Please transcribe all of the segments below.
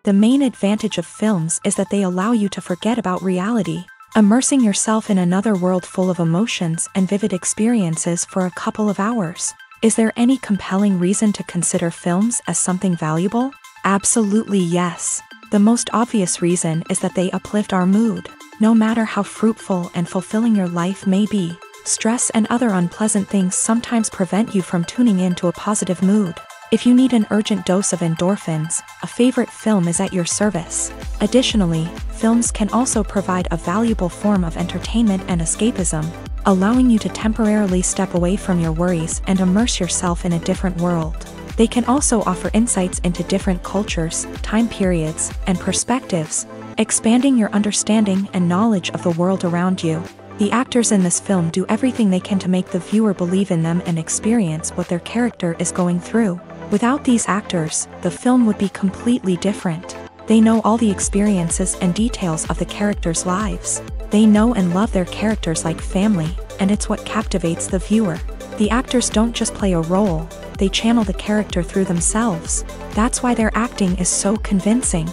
The main advantage of films is that they allow you to forget about reality, immersing yourself in another world full of emotions and vivid experiences for a couple of hours. Is there any compelling reason to consider films as something valuable? Absolutely yes. The most obvious reason is that they uplift our mood. No matter how fruitful and fulfilling your life may be, stress and other unpleasant things sometimes prevent you from tuning into a positive mood. If you need an urgent dose of endorphins, a favorite film is at your service. Additionally, films can also provide a valuable form of entertainment and escapism, allowing you to temporarily step away from your worries and immerse yourself in a different world. They can also offer insights into different cultures, time periods, and perspectives, expanding your understanding and knowledge of the world around you. The actors in this film do everything they can to make the viewer believe in them and experience what their character is going through. Without these actors, the film would be completely different. They know all the experiences and details of the characters' lives. They know and love their characters like family, and it's what captivates the viewer. The actors don't just play a role, they channel the character through themselves. That's why their acting is so convincing.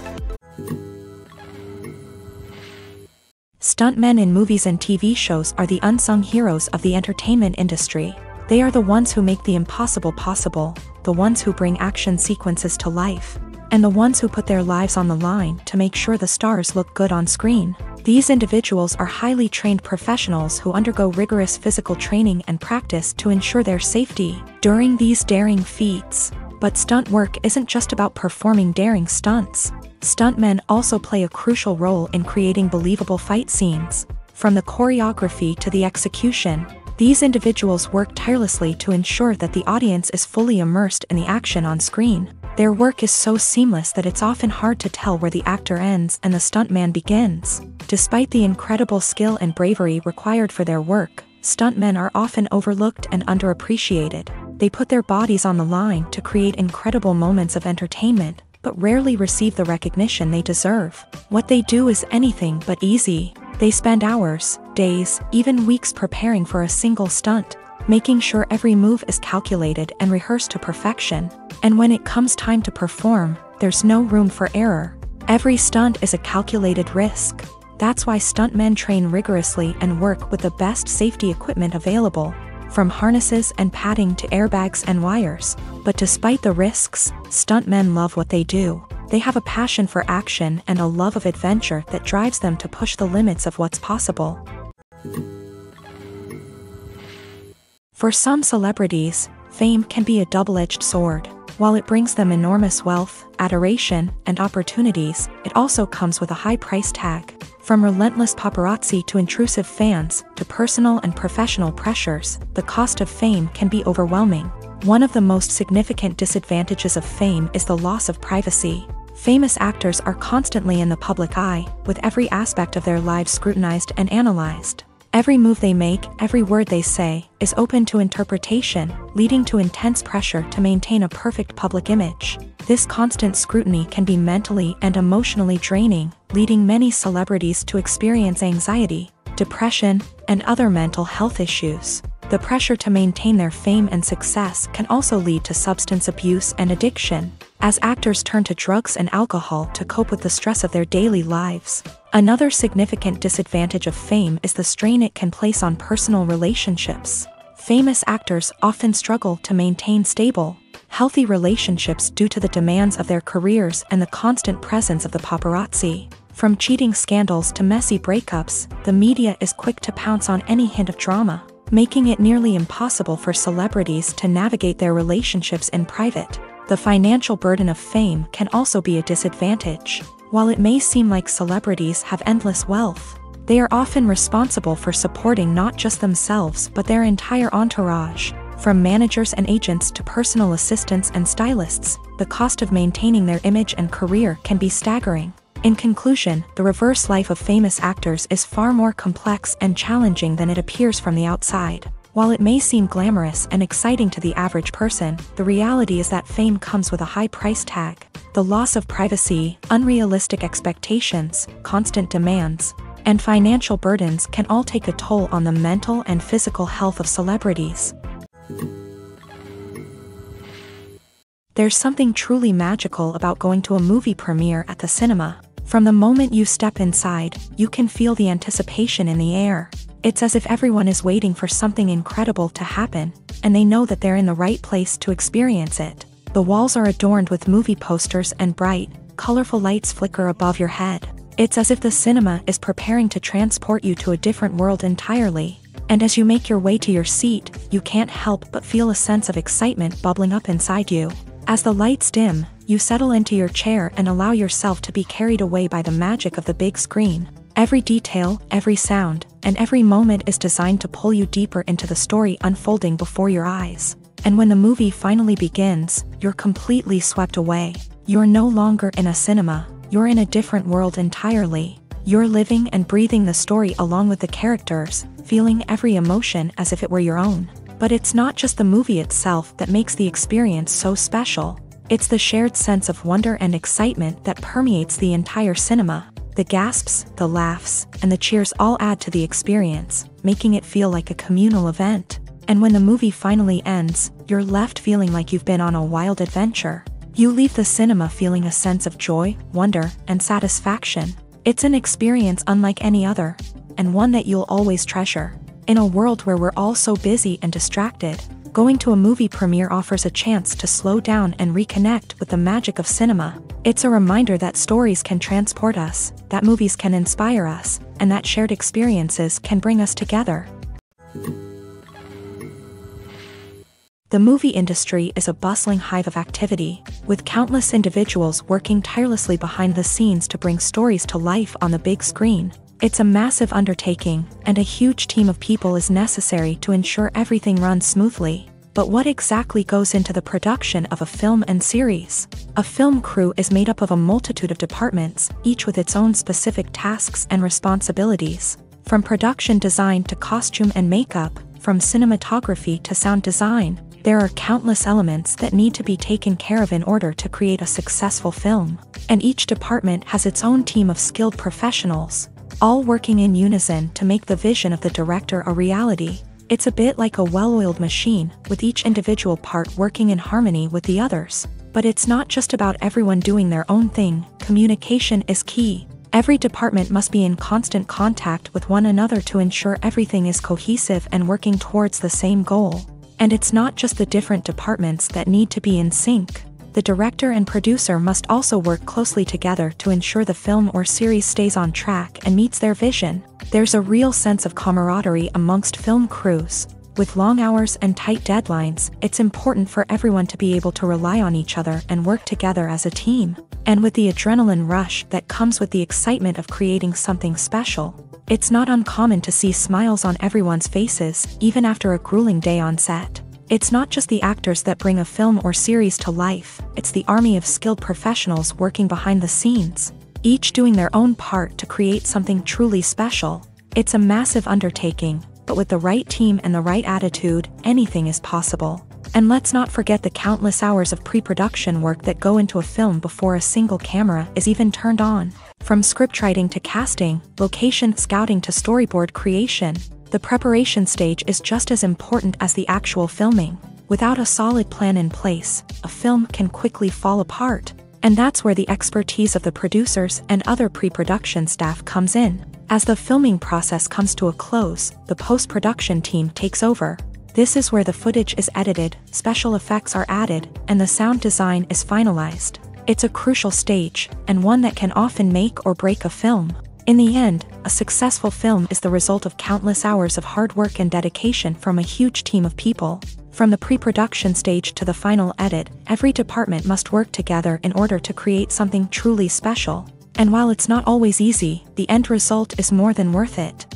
Stuntmen in movies and TV shows are the unsung heroes of the entertainment industry. They are the ones who make the impossible possible, the ones who bring action sequences to life, and the ones who put their lives on the line to make sure the stars look good on screen. These individuals are highly trained professionals who undergo rigorous physical training and practice to ensure their safety during these daring feats. But stunt work isn't just about performing daring stunts. Stuntmen also play a crucial role in creating believable fight scenes. From the choreography to the execution, these individuals work tirelessly to ensure that the audience is fully immersed in the action on screen. Their work is so seamless that it's often hard to tell where the actor ends and the stuntman begins. Despite the incredible skill and bravery required for their work, stuntmen are often overlooked and underappreciated. They put their bodies on the line to create incredible moments of entertainment, but rarely receive the recognition they deserve. What they do is anything but easy. They spend hours, days, even weeks preparing for a single stunt, making sure every move is calculated and rehearsed to perfection. And when it comes time to perform, there's no room for error. Every stunt is a calculated risk. That's why stuntmen train rigorously and work with the best safety equipment available, from harnesses and padding to airbags and wires. But despite the risks, stuntmen love what they do. They have a passion for action and a love of adventure that drives them to push the limits of what's possible. For some celebrities, fame can be a double-edged sword. While it brings them enormous wealth, adoration, and opportunities, it also comes with a high price tag. From relentless paparazzi to intrusive fans, to personal and professional pressures, the cost of fame can be overwhelming. One of the most significant disadvantages of fame is the loss of privacy. Famous actors are constantly in the public eye, with every aspect of their lives scrutinized and analyzed. Every move they make, every word they say, is open to interpretation, leading to intense pressure to maintain a perfect public image. This constant scrutiny can be mentally and emotionally draining, leading many celebrities to experience anxiety, depression, and other mental health issues. The pressure to maintain their fame and success can also lead to substance abuse and addiction, as actors turn to drugs and alcohol to cope with the stress of their daily lives. Another significant disadvantage of fame is the strain it can place on personal relationships. Famous actors often struggle to maintain stable, healthy relationships due to the demands of their careers and the constant presence of the paparazzi. From cheating scandals to messy breakups, the media is quick to pounce on any hint of drama, making it nearly impossible for celebrities to navigate their relationships in private. The financial burden of fame can also be a disadvantage. While it may seem like celebrities have endless wealth, they are often responsible for supporting not just themselves but their entire entourage. From managers and agents to personal assistants and stylists, the cost of maintaining their image and career can be staggering. In conclusion, the reverse life of famous actors is far more complex and challenging than it appears from the outside. While it may seem glamorous and exciting to the average person, the reality is that fame comes with a high price tag. The loss of privacy, unrealistic expectations, constant demands, and financial burdens can all take a toll on the mental and physical health of celebrities. There's something truly magical about going to a movie premiere at the cinema. From the moment you step inside, you can feel the anticipation in the air. It's as if everyone is waiting for something incredible to happen, and they know that they're in the right place to experience it. The walls are adorned with movie posters and bright, colorful lights flicker above your head. It's as if the cinema is preparing to transport you to a different world entirely. And as you make your way to your seat, you can't help but feel a sense of excitement bubbling up inside you. As the lights dim, you settle into your chair and allow yourself to be carried away by the magic of the big screen. Every detail, every sound, and every moment is designed to pull you deeper into the story unfolding before your eyes. And when the movie finally begins, you're completely swept away. You're no longer in a cinema, you're in a different world entirely. You're living and breathing the story along with the characters, feeling every emotion as if it were your own. But it's not just the movie itself that makes the experience so special. It's the shared sense of wonder and excitement that permeates the entire cinema. The gasps, the laughs, and the cheers all add to the experience, making it feel like a communal event. And when the movie finally ends, you're left feeling like you've been on a wild adventure. You leave the cinema feeling a sense of joy, wonder, and satisfaction. It's an experience unlike any other, and one that you'll always treasure. In a world where we're all so busy and distracted, going to a movie premiere offers a chance to slow down and reconnect with the magic of cinema. It's a reminder that stories can transport us, that movies can inspire us, and that shared experiences can bring us together. The movie industry is a bustling hive of activity, with countless individuals working tirelessly behind the scenes to bring stories to life on the big screen. It's a massive undertaking, and a huge team of people is necessary to ensure everything runs smoothly. But what exactly goes into the production of a film and series? A film crew is made up of a multitude of departments, each with its own specific tasks and responsibilities. From production design to costume and makeup, from cinematography to sound design, there are countless elements that need to be taken care of in order to create a successful film. And each department has its own team of skilled professionals, all working in unison to make the vision of the director a reality. It's a bit like a well-oiled machine, with each individual part working in harmony with the others. But it's not just about everyone doing their own thing. Communication is key. Every department must be in constant contact with one another to ensure everything is cohesive and working towards the same goal. And it's not just the different departments that need to be in sync. The director and producer must also work closely together to ensure the film or series stays on track and meets their vision. There's a real sense of camaraderie amongst film crews. With long hours and tight deadlines, it's important for everyone to be able to rely on each other and work together as a team. And with the adrenaline rush that comes with the excitement of creating something special, it's not uncommon to see smiles on everyone's faces, even after a grueling day on set. It's not just the actors that bring a film or series to life, it's the army of skilled professionals working behind the scenes, each doing their own part to create something truly special. It's a massive undertaking, but with the right team and the right attitude, anything is possible. And let's not forget the countless hours of pre-production work that go into a film before a single camera is even turned on. From scriptwriting to casting, location scouting to storyboard creation, the preparation stage is just as important as the actual filming. Without a solid plan in place, a film can quickly fall apart. And that's where the expertise of the producers and other pre-production staff comes in. As the filming process comes to a close, the post-production team takes over. This is where the footage is edited, special effects are added, and the sound design is finalized. It's a crucial stage, and one that can often make or break a film. In the end, a successful film is the result of countless hours of hard work and dedication from a huge team of people. From the pre-production stage to the final edit, every department must work together in order to create something truly special. And while it's not always easy, the end result is more than worth it.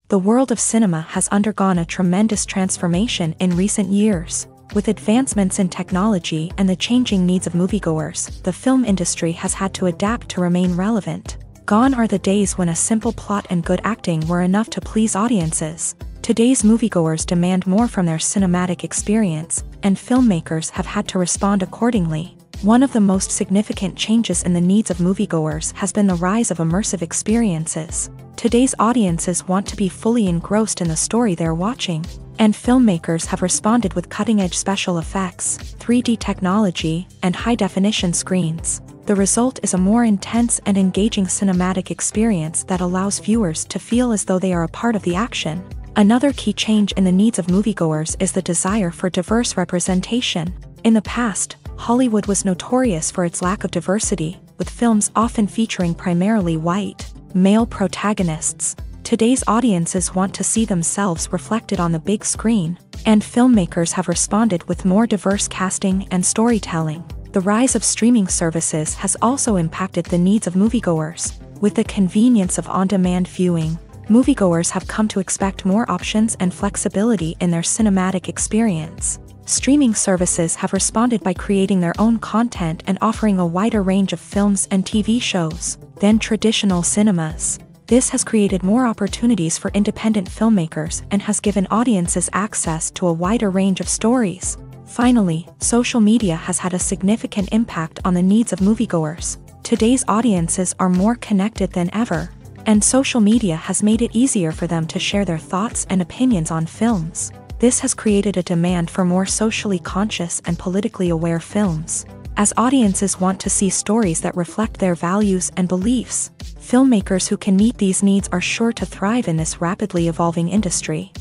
The world of cinema has undergone a tremendous transformation in recent years. With advancements in technology and the changing needs of moviegoers, the film industry has had to adapt to remain relevant. Gone are the days when a simple plot and good acting were enough to please audiences. Today's moviegoers demand more from their cinematic experience, and filmmakers have had to respond accordingly. One of the most significant changes in the needs of moviegoers has been the rise of immersive experiences. Today's audiences want to be fully engrossed in the story they're watching. And filmmakers have responded with cutting-edge special effects, 3D technology, and high-definition screens. The result is a more intense and engaging cinematic experience that allows viewers to feel as though they are a part of the action. Another key change in the needs of moviegoers is the desire for diverse representation. In the past, Hollywood was notorious for its lack of diversity, with films often featuring primarily white, male protagonists. Today's audiences want to see themselves reflected on the big screen, and filmmakers have responded with more diverse casting and storytelling. The rise of streaming services has also impacted the needs of moviegoers. With the convenience of on-demand viewing, moviegoers have come to expect more options and flexibility in their cinematic experience. Streaming services have responded by creating their own content and offering a wider range of films and TV shows than traditional cinemas. This has created more opportunities for independent filmmakers and has given audiences access to a wider range of stories. Finally, social media has had a significant impact on the needs of moviegoers. Today's audiences are more connected than ever, and social media has made it easier for them to share their thoughts and opinions on films. This has created a demand for more socially conscious and politically aware films. As audiences want to see stories that reflect their values and beliefs, filmmakers who can meet these needs are sure to thrive in this rapidly evolving industry.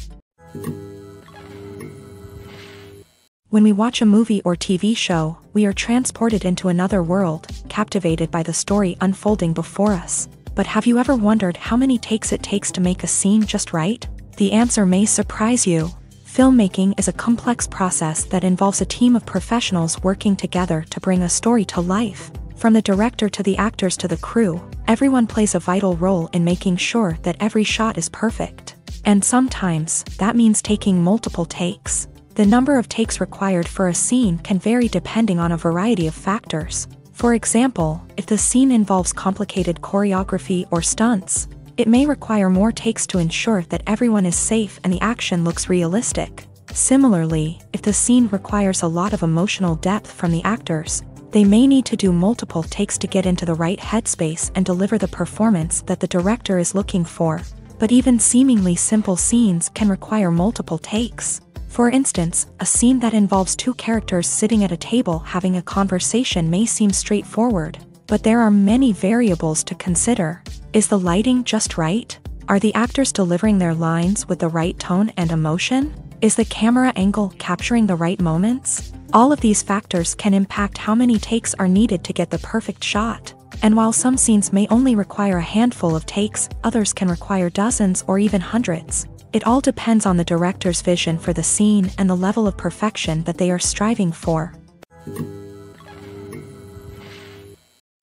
When we watch a movie or TV show, we are transported into another world, captivated by the story unfolding before us. But have you ever wondered how many takes it takes to make a scene just right? The answer may surprise you. Filmmaking is a complex process that involves a team of professionals working together to bring a story to life. From the director to the actors to the crew, everyone plays a vital role in making sure that every shot is perfect. And sometimes, that means taking multiple takes. The number of takes required for a scene can vary depending on a variety of factors. For example, if the scene involves complicated choreography or stunts, it may require more takes to ensure that everyone is safe and the action looks realistic. Similarly, if the scene requires a lot of emotional depth from the actors, they may need to do multiple takes to get into the right headspace and deliver the performance that the director is looking for. But even seemingly simple scenes can require multiple takes. For instance, a scene that involves two characters sitting at a table having a conversation may seem straightforward, but there are many variables to consider. Is the lighting just right? Are the actors delivering their lines with the right tone and emotion? Is the camera angle capturing the right moments? All of these factors can impact how many takes are needed to get the perfect shot. And while some scenes may only require a handful of takes, others can require dozens or even hundreds. It all depends on the director's vision for the scene and the level of perfection that they are striving for.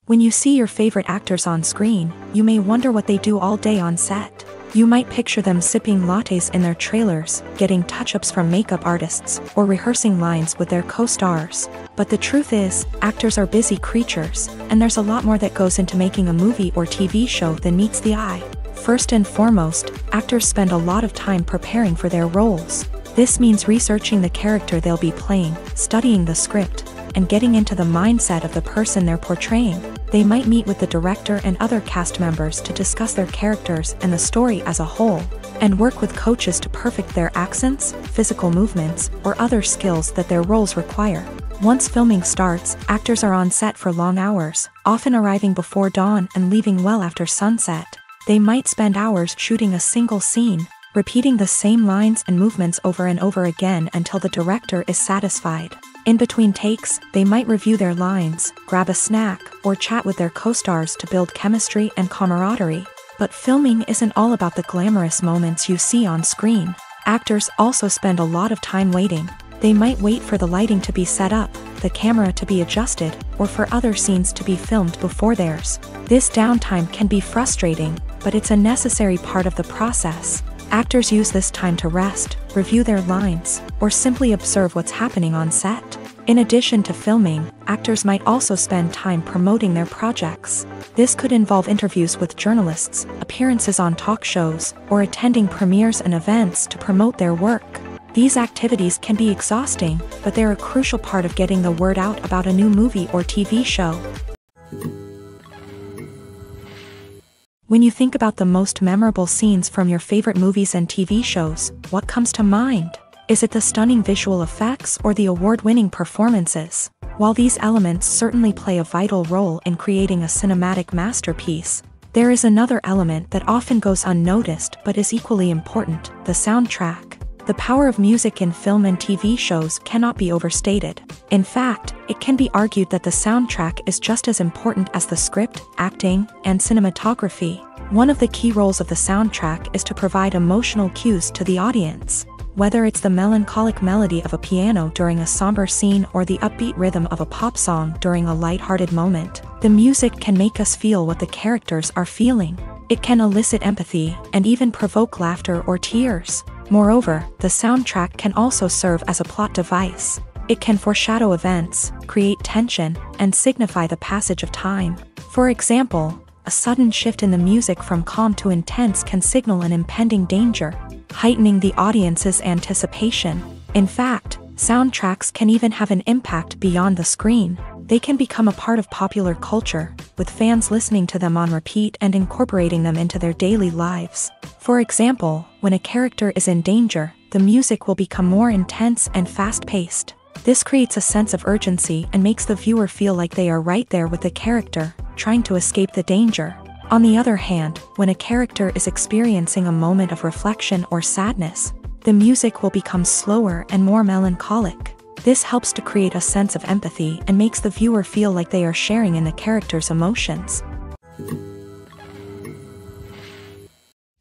When you see your favorite actors on screen, you may wonder what they do all day on set. You might picture them sipping lattes in their trailers, getting touch-ups from makeup artists, or rehearsing lines with their co-stars. But the truth is, actors are busy creatures, and there's a lot more that goes into making a movie or TV show than meets the eye. First and foremost, actors spend a lot of time preparing for their roles. This means researching the character they'll be playing, studying the script, and getting into the mindset of the person they're portraying. They might meet with the director and other cast members to discuss their characters and the story as a whole, and work with coaches to perfect their accents, physical movements, or other skills that their roles require. Once filming starts, actors are on set for long hours, often arriving before dawn and leaving well after sunset. They might spend hours shooting a single scene, repeating the same lines and movements over and over again until the director is satisfied. In between takes, they might review their lines, grab a snack, or chat with their co-stars to build chemistry and camaraderie. But filming isn't all about the glamorous moments you see on screen. Actors also spend a lot of time waiting. They might wait for the lighting to be set up, the camera to be adjusted, or for other scenes to be filmed before theirs. This downtime can be frustrating, but it's a necessary part of the process. Actors use this time to rest, review their lines, or simply observe what's happening on set. In addition to filming, actors might also spend time promoting their projects. This could involve interviews with journalists, appearances on talk shows, or attending premieres and events to promote their work. These activities can be exhausting, but they're a crucial part of getting the word out about a new movie or TV show. When you think about the most memorable scenes from your favorite movies and TV shows, what comes to mind? Is it the stunning visual effects or the award-winning performances? While these elements certainly play a vital role in creating a cinematic masterpiece, there is another element that often goes unnoticed but is equally important: the soundtrack. The power of music in film and TV shows cannot be overstated. In fact, it can be argued that the soundtrack is just as important as the script, acting, and cinematography. One of the key roles of the soundtrack is to provide emotional cues to the audience. Whether it's the melancholic melody of a piano during a somber scene or the upbeat rhythm of a pop song during a light-hearted moment, the music can make us feel what the characters are feeling. It can elicit empathy and even provoke laughter or tears. Moreover, the soundtrack can also serve as a plot device. It can foreshadow events, create tension, and signify the passage of time. For example, a sudden shift in the music from calm to intense can signal an impending danger, heightening the audience's anticipation. In fact, soundtracks can even have an impact beyond the screen. They can become a part of popular culture, with fans listening to them on repeat and incorporating them into their daily lives. For example, when a character is in danger, the music will become more intense and fast-paced. This creates a sense of urgency and makes the viewer feel like they are right there with the character, trying to escape the danger. On the other hand, when a character is experiencing a moment of reflection or sadness, the music will become slower and more melancholic. This helps to create a sense of empathy and makes the viewer feel like they are sharing in the character's emotions.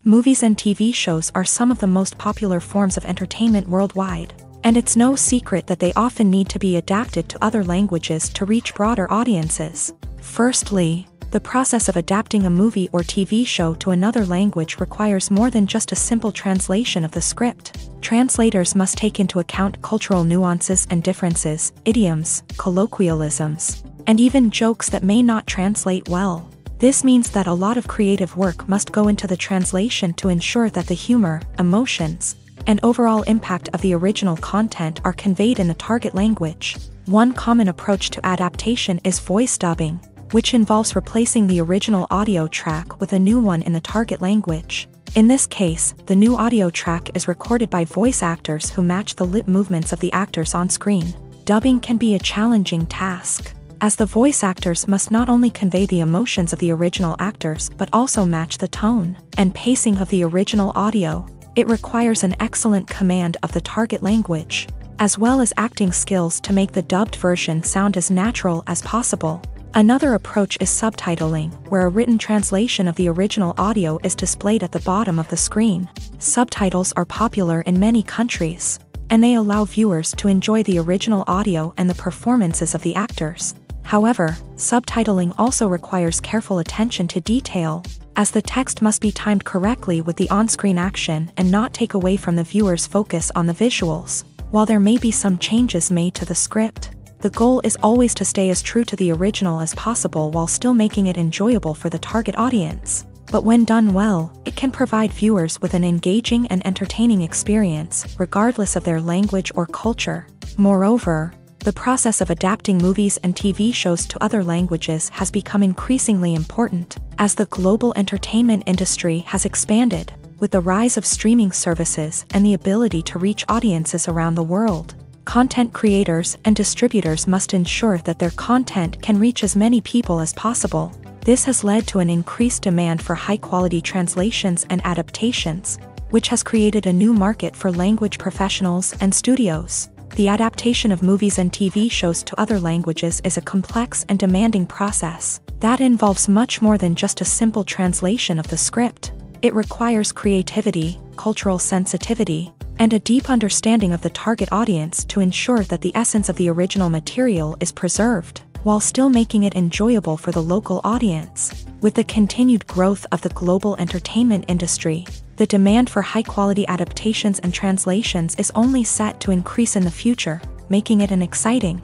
Movies and TV shows are some of the most popular forms of entertainment worldwide, and it's no secret that they often need to be adapted to other languages to reach broader audiences. Firstly, the process of adapting a movie or TV show to another language requires more than just a simple translation of the script. Translators must take into account cultural nuances and differences, idioms, colloquialisms, and even jokes that may not translate well. This means that a lot of creative work must go into the translation to ensure that the humor, emotions, and overall impact of the original content are conveyed in the target language. One common approach to adaptation is voice dubbing, which involves replacing the original audio track with a new one in the target language. In this case, the new audio track is recorded by voice actors who match the lip movements of the actors on screen. Dubbing can be a challenging task, as the voice actors must not only convey the emotions of the original actors but also match the tone and pacing of the original audio. It requires an excellent command of the target language, as well as acting skills to make the dubbed version sound as natural as possible. Another approach is subtitling, where a written translation of the original audio is displayed at the bottom of the screen. Subtitles are popular in many countries, and they allow viewers to enjoy the original audio and the performances of the actors. However, subtitling also requires careful attention to detail, as the text must be timed correctly with the on-screen action and not take away from the viewer's focus on the visuals. While there may be some changes made to the script, the goal is always to stay as true to the original as possible while still making it enjoyable for the target audience. But when done well, it can provide viewers with an engaging and entertaining experience, regardless of their language or culture. Moreover, the process of adapting movies and TV shows to other languages has become increasingly important, as the global entertainment industry has expanded, with the rise of streaming services and the ability to reach audiences around the world. Content creators and distributors must ensure that their content can reach as many people as possible. This has led to an increased demand for high-quality translations and adaptations, which has created a new market for language professionals and studios. The adaptation of movies and TV shows to other languages is a complex and demanding process that involves much more than just a simple translation of the script. It requires creativity, cultural sensitivity, and a deep understanding of the target audience to ensure that the essence of the original material is preserved, while still making it enjoyable for the local audience. With the continued growth of the global entertainment industry, the demand for high-quality adaptations and translations is only set to increase in the future, making it an exciting.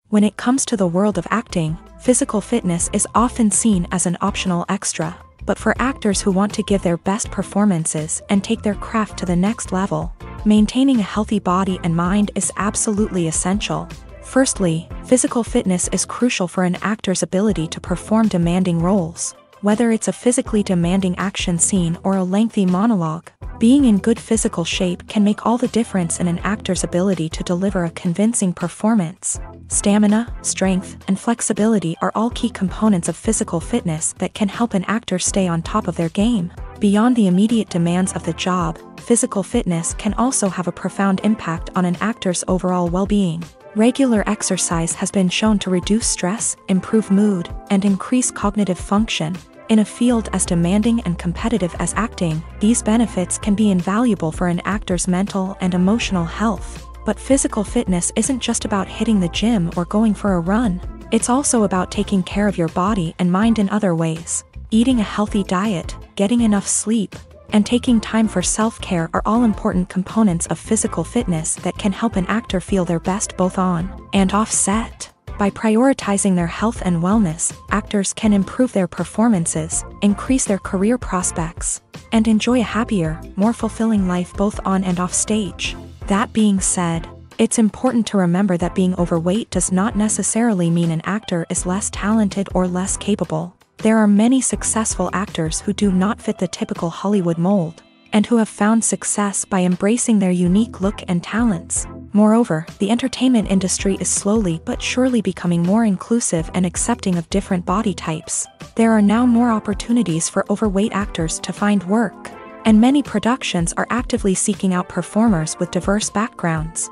When it comes to the world of acting, physical fitness is often seen as an optional extra. But for actors who want to give their best performances and take their craft to the next level, maintaining a healthy body and mind is absolutely essential. Firstly, physical fitness is crucial for an actor's ability to perform demanding roles. Whether it's a physically demanding action scene or a lengthy monologue, being in good physical shape can make all the difference in an actor's ability to deliver a convincing performance. Stamina, strength, and flexibility are all key components of physical fitness that can help an actor stay on top of their game. Beyond the immediate demands of the job, physical fitness can also have a profound impact on an actor's overall well-being. Regular exercise has been shown to reduce stress, improve mood, and increase cognitive function. In a field as demanding and competitive as acting, these benefits can be invaluable for an actor's mental and emotional health. But physical fitness isn't just about hitting the gym or going for a run. It's also about taking care of your body and mind in other ways. Eating a healthy diet, getting enough sleep, and taking time for self-care are all important components of physical fitness that can help an actor feel their best both on and off set. By prioritizing their health and wellness, actors can improve their performances, increase their career prospects, and enjoy a happier, more fulfilling life both on and off stage. That being said, it's important to remember that being overweight does not necessarily mean an actor is less talented or less capable. There are many successful actors who do not fit the typical Hollywood mold, and who have found success by embracing their unique look and talents. Moreover, the entertainment industry is slowly but surely becoming more inclusive and accepting of different body types. There are now more opportunities for overweight actors to find work, and many productions are actively seeking out performers with diverse backgrounds.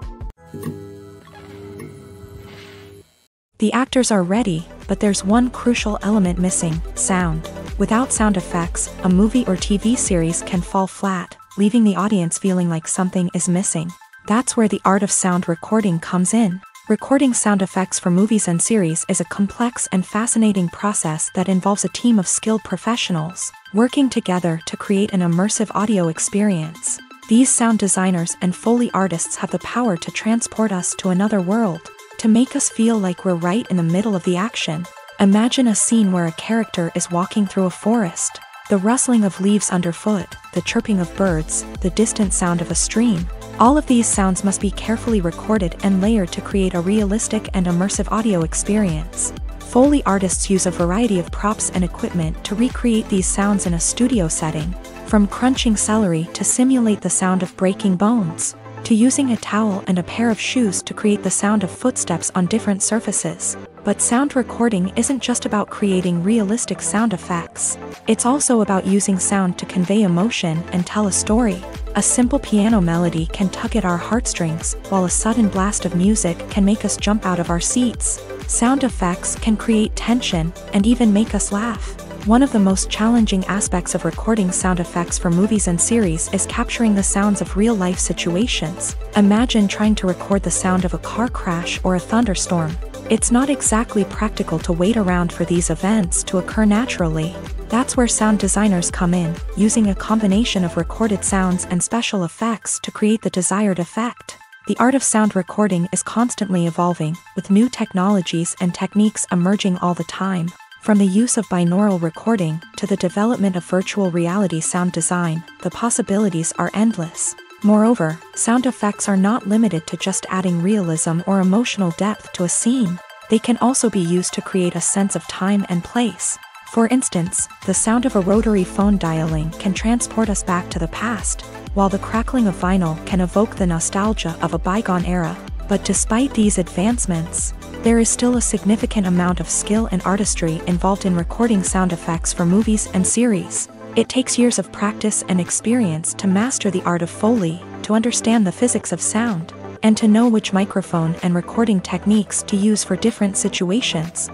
The actors are ready, but there's one crucial element missing: sound. Without sound effects, a movie or TV series can fall flat, leaving the audience feeling like something is missing. That's where the art of sound recording comes in. Recording sound effects for movies and series is a complex and fascinating process that involves a team of skilled professionals working together to create an immersive audio experience. These sound designers and Foley artists have the power to transport us to another world, to make us feel like we're right in the middle of the action. Imagine a scene where a character is walking through a forest. The rustling of leaves underfoot, the chirping of birds, the distant sound of a stream. All of these sounds must be carefully recorded and layered to create a realistic and immersive audio experience. Foley artists use a variety of props and equipment to recreate these sounds in a studio setting, from crunching celery to simulate the sound of breaking bones, to using a towel and a pair of shoes to create the sound of footsteps on different surfaces. But sound recording isn't just about creating realistic sound effects. It's also about using sound to convey emotion and tell a story. A simple piano melody can tug at our heartstrings, while a sudden blast of music can make us jump out of our seats. Sound effects can create tension and even make us laugh. One of the most challenging aspects of recording sound effects for movies and series is capturing the sounds of real-life situations. Imagine trying to record the sound of a car crash or a thunderstorm. It's not exactly practical to wait around for these events to occur naturally. That's where sound designers come in, using a combination of recorded sounds and special effects to create the desired effect. The art of sound recording is constantly evolving, with new technologies and techniques emerging all the time. From the use of binaural recording to the development of virtual reality sound design, the possibilities are endless. Moreover, sound effects are not limited to just adding realism or emotional depth to a scene. They can also be used to create a sense of time and place. For instance, the sound of a rotary phone dialing can transport us back to the past, while the crackling of vinyl can evoke the nostalgia of a bygone era. But despite these advancements, there is still a significant amount of skill and artistry involved in recording sound effects for movies and series. It takes years of practice and experience to master the art of Foley, to understand the physics of sound, and to know which microphone and recording techniques to use for different situations.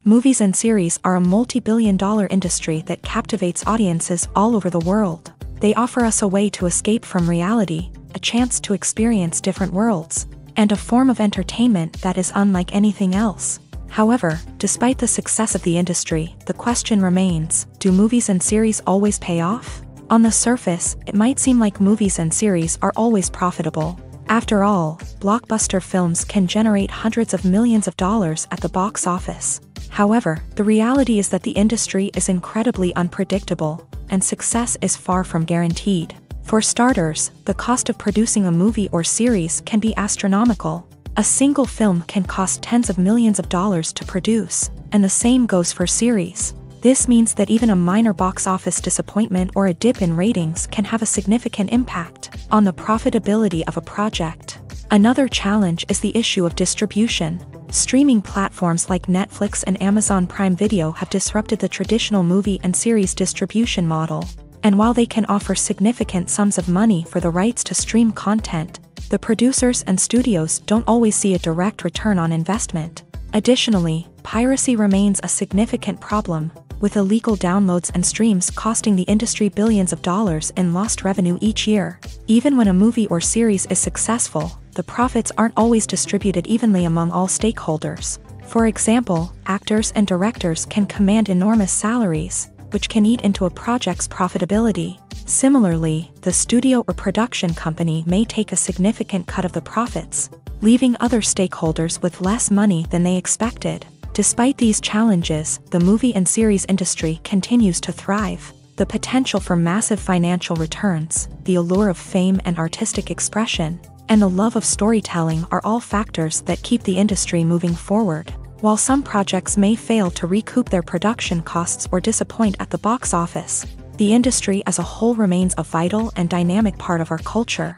Movies and series are a multi-billion-dollar industry that captivates audiences all over the world. They offer us a way to escape from reality, a chance to experience different worlds, and a form of entertainment that is unlike anything else. However, despite the success of the industry, the question remains: do movies and series always pay off? On the surface, it might seem like movies and series are always profitable. After all, blockbuster films can generate hundreds of millions of dollars at the box office. However, the reality is that the industry is incredibly unpredictable, and success is far from guaranteed. For starters, the cost of producing a movie or series can be astronomical. A single film can cost tens of millions of dollars to produce, and the same goes for series. This means that even a minor box office disappointment or a dip in ratings can have a significant impact on the profitability of a project. Another challenge is the issue of distribution. Streaming platforms like Netflix and Amazon Prime Video have disrupted the traditional movie and series distribution model. And while they can offer significant sums of money for the rights to stream content, the producers and studios don't always see a direct return on investment. Additionally, piracy remains a significant problem, with illegal downloads and streams costing the industry billions of dollars in lost revenue each year. Even when a movie or series is successful, the profits aren't always distributed evenly among all stakeholders. For example, actors and directors can command enormous salaries, which can eat into a project's profitability. Similarly, the studio or production company may take a significant cut of the profits, leaving other stakeholders with less money than they expected. Despite these challenges, the movie and series industry continues to thrive. The potential for massive financial returns, the allure of fame and artistic expression, and the love of storytelling are all factors that keep the industry moving forward. While some projects may fail to recoup their production costs or disappoint at the box office, the industry as a whole remains a vital and dynamic part of our culture.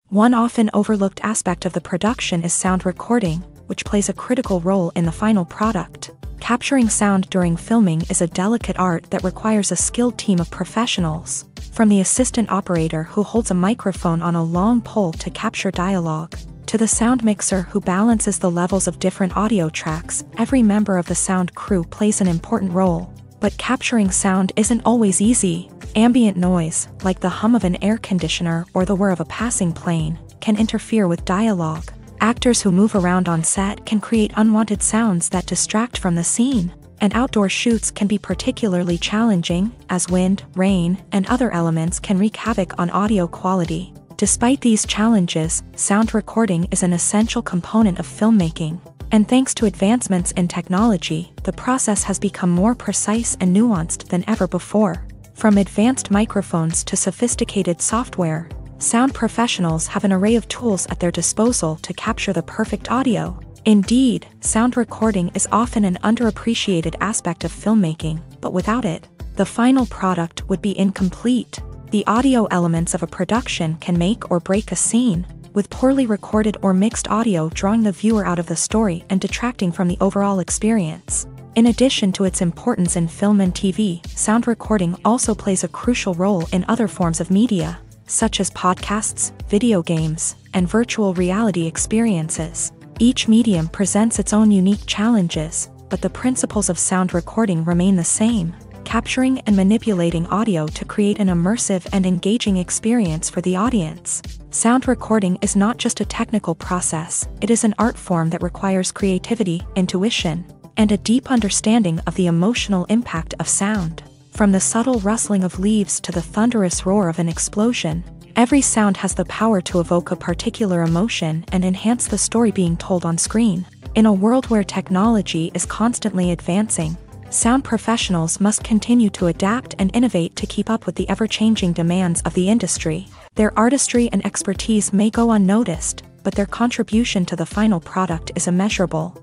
One often overlooked aspect of the production is sound recording, which plays a critical role in the final product. Capturing sound during filming is a delicate art that requires a skilled team of professionals. From the assistant operator who holds a microphone on a long pole to capture dialogue, to the sound mixer who balances the levels of different audio tracks, every member of the sound crew plays an important role. But capturing sound isn't always easy. Ambient noise, like the hum of an air conditioner or the whir of a passing plane, can interfere with dialogue. Actors who move around on set can create unwanted sounds that distract from the scene. And outdoor shoots can be particularly challenging, as wind, rain, and other elements can wreak havoc on audio quality. Despite these challenges, sound recording is an essential component of filmmaking. And thanks to advancements in technology, the process has become more precise and nuanced than ever before. From advanced microphones to sophisticated software, sound professionals have an array of tools at their disposal to capture the perfect audio. Indeed, sound recording is often an underappreciated aspect of filmmaking, but without it, the final product would be incomplete. The audio elements of a production can make or break a scene, with poorly recorded or mixed audio drawing the viewer out of the story and detracting from the overall experience. In addition to its importance in film and TV, sound recording also plays a crucial role in other forms of media, such as podcasts, video games, and virtual reality experiences. Each medium presents its own unique challenges, but the principles of sound recording remain the same, capturing and manipulating audio to create an immersive and engaging experience for the audience. Sound recording is not just a technical process, it is an art form that requires creativity, intuition, and a deep understanding of the emotional impact of sound. From the subtle rustling of leaves to the thunderous roar of an explosion, every sound has the power to evoke a particular emotion and enhance the story being told on screen. In a world where technology is constantly advancing, sound professionals must continue to adapt and innovate to keep up with the ever-changing demands of the industry. Their artistry and expertise may go unnoticed, but their contribution to the final product is immeasurable.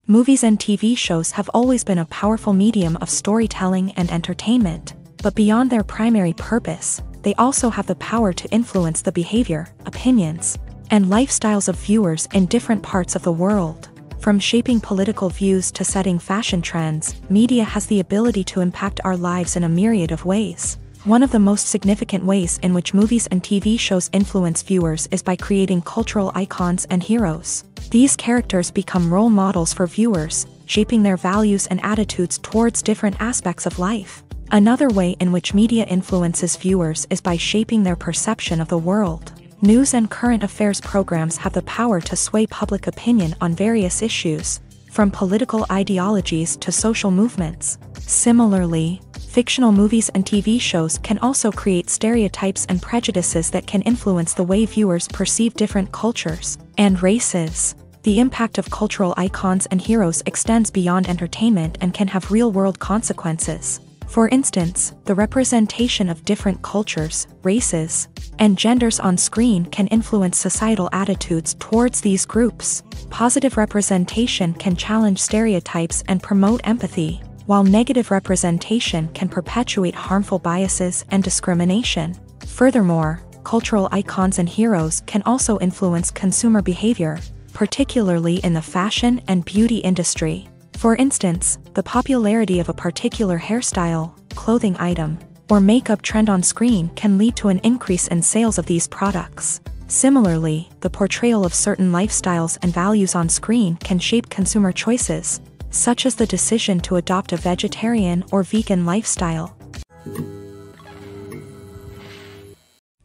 Movies and TV shows have always been a powerful medium of storytelling and entertainment, but beyond their primary purpose, they also have the power to influence the behavior, opinions, and lifestyles of viewers in different parts of the world. From shaping political views to setting fashion trends, media has the ability to impact our lives in a myriad of ways. One of the most significant ways in which movies and TV shows influence viewers is by creating cultural icons and heroes. These characters become role models for viewers, shaping their values and attitudes towards different aspects of life. Another way in which media influences viewers is by shaping their perception of the world. News and current affairs programs have the power to sway public opinion on various issues, from political ideologies to social movements. Similarly, fictional movies and TV shows can also create stereotypes and prejudices that can influence the way viewers perceive different cultures and races. The impact of cultural icons and heroes extends beyond entertainment and can have real-world consequences. For instance, the representation of different cultures, races, and genders on screen can influence societal attitudes towards these groups. Positive representation can challenge stereotypes and promote empathy, while negative representation can perpetuate harmful biases and discrimination. Furthermore, cultural icons and heroes can also influence consumer behavior, particularly in the fashion and beauty industry. For instance, the popularity of a particular hairstyle, clothing item, or makeup trend on screen can lead to an increase in sales of these products. Similarly, the portrayal of certain lifestyles and values on screen can shape consumer choices, such as the decision to adopt a vegetarian or vegan lifestyle.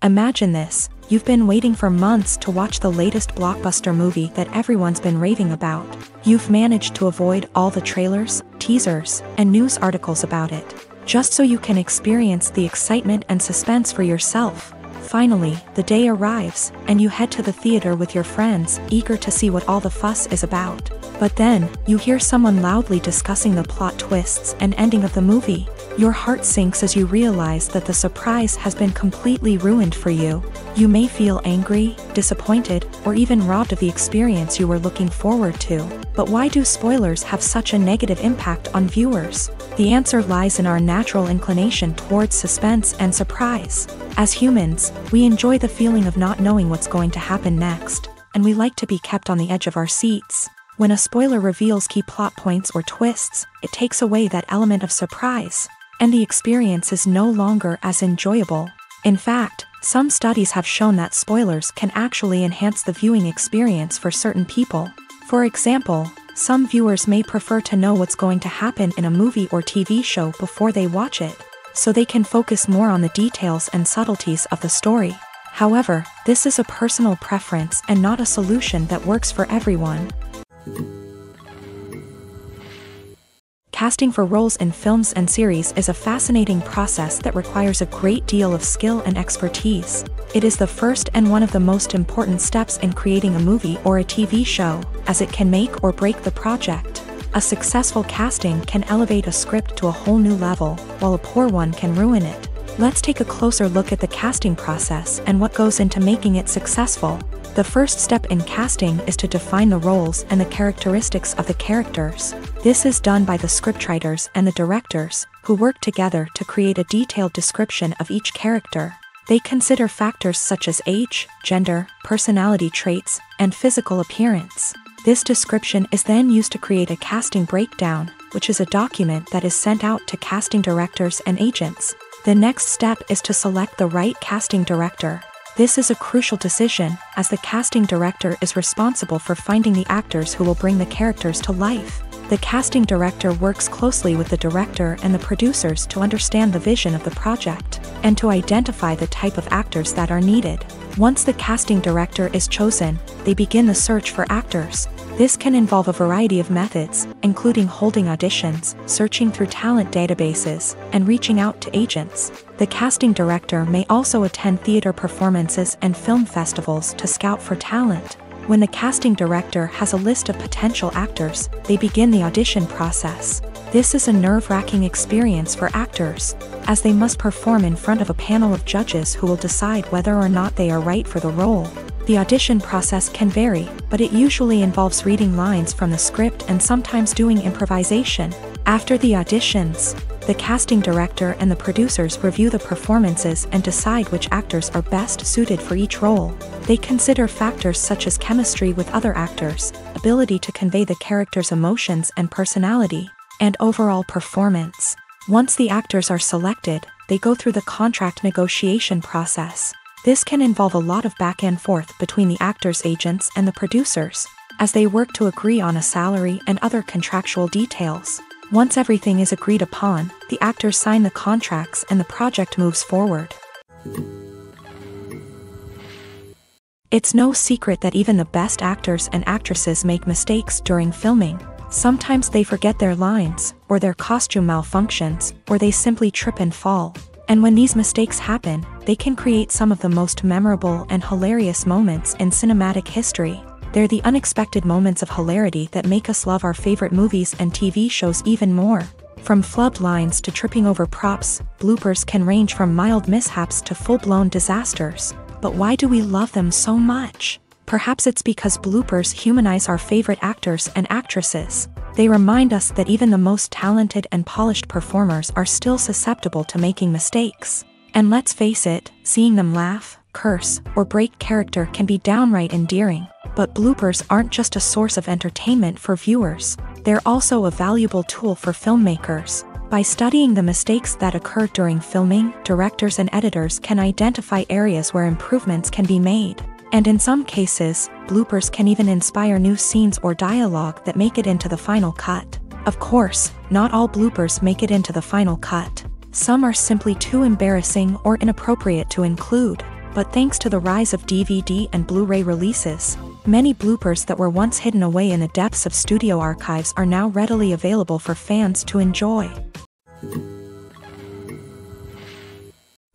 Imagine this: you've been waiting for months to watch the latest blockbuster movie that everyone's been raving about. You've managed to avoid all the trailers, teasers, and news articles about it, just so you can experience the excitement and suspense for yourself. Finally, the day arrives, and you head to the theater with your friends, eager to see what all the fuss is about. But then, you hear someone loudly discussing the plot twists and ending of the movie. Your heart sinks as you realize that the surprise has been completely ruined for you. You may feel angry, disappointed, or even robbed of the experience you were looking forward to. But why do spoilers have such a negative impact on viewers? The answer lies in our natural inclination towards suspense and surprise. As humans, we enjoy the feeling of not knowing what's going to happen next, and we like to be kept on the edge of our seats. When a spoiler reveals key plot points or twists, it takes away that element of surprise, and the experience is no longer as enjoyable. In fact, some studies have shown that spoilers can actually enhance the viewing experience for certain people. For example, some viewers may prefer to know what's going to happen in a movie or TV show before they watch it, so they can focus more on the details and subtleties of the story. However, this is a personal preference and not a solution that works for everyone. Casting for roles in films and series is a fascinating process that requires a great deal of skill and expertise. It is the first and one of the most important steps in creating a movie or a TV show, as it can make or break the project. A successful casting can elevate a script to a whole new level, while a poor one can ruin it. Let's take a closer look at the casting process and what goes into making it successful. The first step in casting is to define the roles and the characteristics of the characters. This is done by the scriptwriters and the directors, who work together to create a detailed description of each character. They consider factors such as age, gender, personality traits, and physical appearance. This description is then used to create a casting breakdown, which is a document that is sent out to casting directors and agents. The next step is to select the right casting director. This is a crucial decision, as the casting director is responsible for finding the actors who will bring the characters to life. The casting director works closely with the director and the producers to understand the vision of the project, and to identify the type of actors that are needed. Once the casting director is chosen, they begin the search for actors. This can involve a variety of methods, including holding auditions, searching through talent databases, and reaching out to agents. The casting director may also attend theater performances and film festivals to scout for talent. When the casting director has a list of potential actors, they begin the audition process. This is a nerve-wracking experience for actors, as they must perform in front of a panel of judges who will decide whether or not they are right for the role. The audition process can vary, but it usually involves reading lines from the script and sometimes doing improvisation. After the auditions, the casting director and the producers review the performances and decide which actors are best suited for each role. They consider factors such as chemistry with other actors, ability to convey the character's emotions and personality, and overall performance. Once the actors are selected, they go through the contract negotiation process. This can involve a lot of back and forth between the actors' agents and the producers, as they work to agree on a salary and other contractual details. Once everything is agreed upon, the actors sign the contracts and the project moves forward. It's no secret that even the best actors and actresses make mistakes during filming. Sometimes they forget their lines, or their costume malfunctions, or they simply trip and fall. And when these mistakes happen, they can create some of the most memorable and hilarious moments in cinematic history. They're the unexpected moments of hilarity that make us love our favorite movies and TV shows even more. From flubbed lines to tripping over props, bloopers can range from mild mishaps to full-blown disasters. But why do we love them so much? Perhaps it's because bloopers humanize our favorite actors and actresses. They remind us that even the most talented and polished performers are still susceptible to making mistakes. And let's face it, seeing them laugh, curse, or break character can be downright endearing. But bloopers aren't just a source of entertainment for viewers. They're also a valuable tool for filmmakers. By studying the mistakes that occur during filming, directors and editors can identify areas where improvements can be made. And in some cases, bloopers can even inspire new scenes or dialogue that make it into the final cut. Of course, not all bloopers make it into the final cut. Some are simply too embarrassing or inappropriate to include. But thanks to the rise of DVD and Blu-ray releases, many bloopers that were once hidden away in the depths of studio archives are now readily available for fans to enjoy.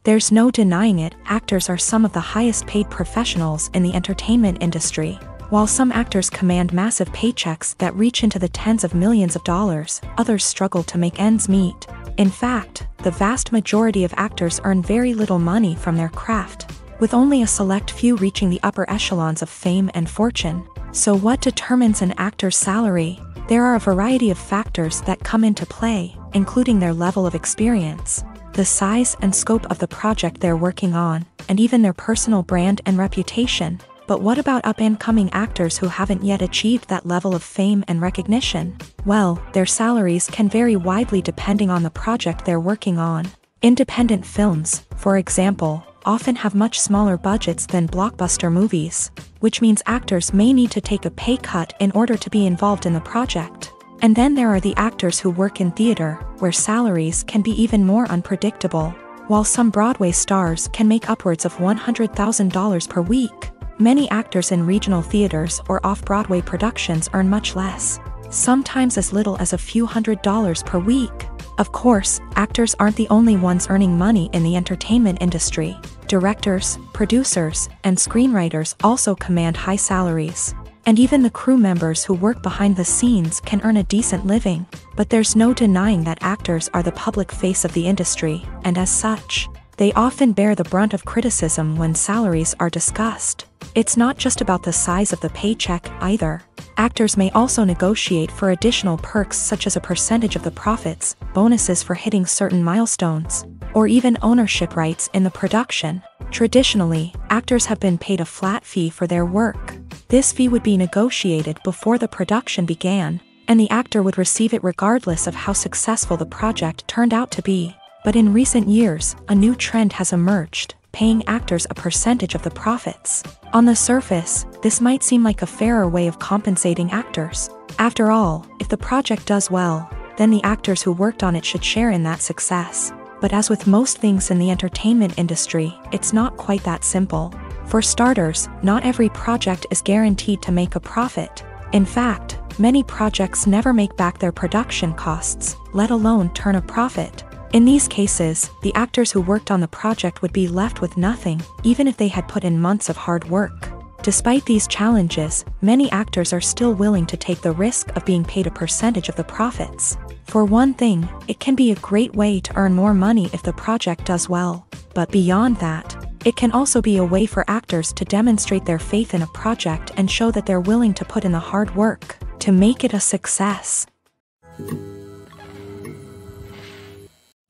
There's no denying it, actors are some of the highest paid professionals in the entertainment industry. While some actors command massive paychecks that reach into the tens of millions of dollars, others struggle to make ends meet. In fact, the vast majority of actors earn very little money from their craft, with only a select few reaching the upper echelons of fame and fortune. So what determines an actor's salary? There are a variety of factors that come into play, including their level of experience, the size and scope of the project they're working on, and even their personal brand and reputation. But what about up-and-coming actors who haven't yet achieved that level of fame and recognition? Well, their salaries can vary widely depending on the project they're working on. Independent films, for example, often have much smaller budgets than blockbuster movies, which means actors may need to take a pay cut in order to be involved in the project. And then there are the actors who work in theater, where salaries can be even more unpredictable. While some Broadway stars can make upwards of $100,000 per week, many actors in regional theaters or off-Broadway productions earn much less, sometimes as little as a few $100s per week. Of course, actors aren't the only ones earning money in the entertainment industry. Directors, producers, and screenwriters also command high salaries. And even the crew members who work behind the scenes can earn a decent living. But there's no denying that actors are the public face of the industry, and as such, they often bear the brunt of criticism when salaries are discussed. It's not just about the size of the paycheck, either. Actors may also negotiate for additional perks such as a percentage of the profits, bonuses for hitting certain milestones, or even ownership rights in the production. Traditionally, actors have been paid a flat fee for their work. This fee would be negotiated before the production began, and the actor would receive it regardless of how successful the project turned out to be. But in recent years, a new trend has emerged, paying actors a percentage of the profits. On the surface, this might seem like a fairer way of compensating actors. After all, if the project does well, then the actors who worked on it should share in that success. But as with most things in the entertainment industry, it's not quite that simple. For starters, not every project is guaranteed to make a profit. In fact, many projects never make back their production costs, let alone turn a profit. In these cases, the actors who worked on the project would be left with nothing, even if they had put in months of hard work. Despite these challenges, many actors are still willing to take the risk of being paid a percentage of the profits. For one thing, it can be a great way to earn more money if the project does well. But beyond that, it can also be a way for actors to demonstrate their faith in a project and show that they're willing to put in the hard work to make it a success.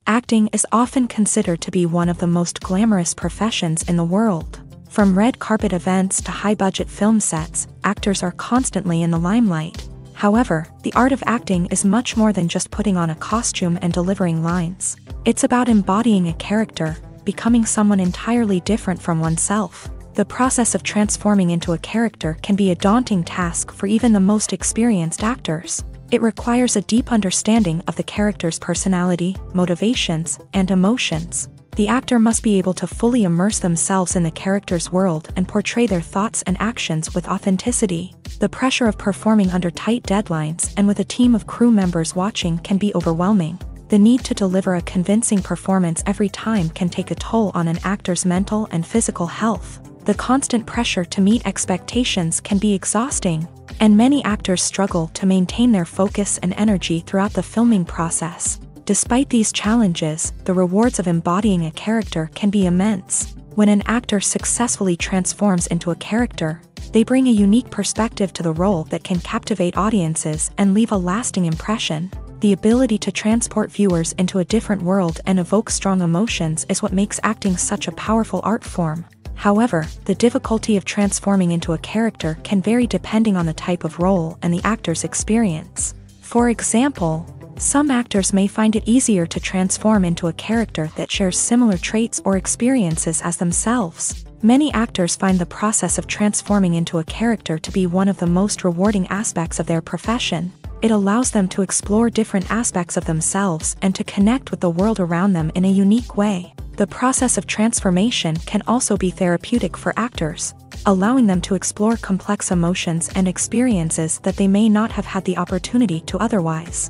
Acting is often considered to be one of the most glamorous professions in the world. From red carpet events to high-budget film sets, actors are constantly in the limelight. However, the art of acting is much more than just putting on a costume and delivering lines. It's about embodying a character, becoming someone entirely different from oneself. The process of transforming into a character can be a daunting task for even the most experienced actors. It requires a deep understanding of the character's personality, motivations, and emotions. The actor must be able to fully immerse themselves in the character's world and portray their thoughts and actions with authenticity. The pressure of performing under tight deadlines and with a team of crew members watching can be overwhelming. The need to deliver a convincing performance every time can take a toll on an actor's mental and physical health. The constant pressure to meet expectations can be exhausting, and many actors struggle to maintain their focus and energy throughout the filming process. Despite these challenges, the rewards of embodying a character can be immense. When an actor successfully transforms into a character, they bring a unique perspective to the role that can captivate audiences and leave a lasting impression. The ability to transport viewers into a different world and evoke strong emotions is what makes acting such a powerful art form. However, the difficulty of transforming into a character can vary depending on the type of role and the actor's experience. For example, some actors may find it easier to transform into a character that shares similar traits or experiences as themselves. Many actors find the process of transforming into a character to be one of the most rewarding aspects of their profession. It allows them to explore different aspects of themselves and to connect with the world around them in a unique way. The process of transformation can also be therapeutic for actors, allowing them to explore complex emotions and experiences that they may not have had the opportunity to otherwise.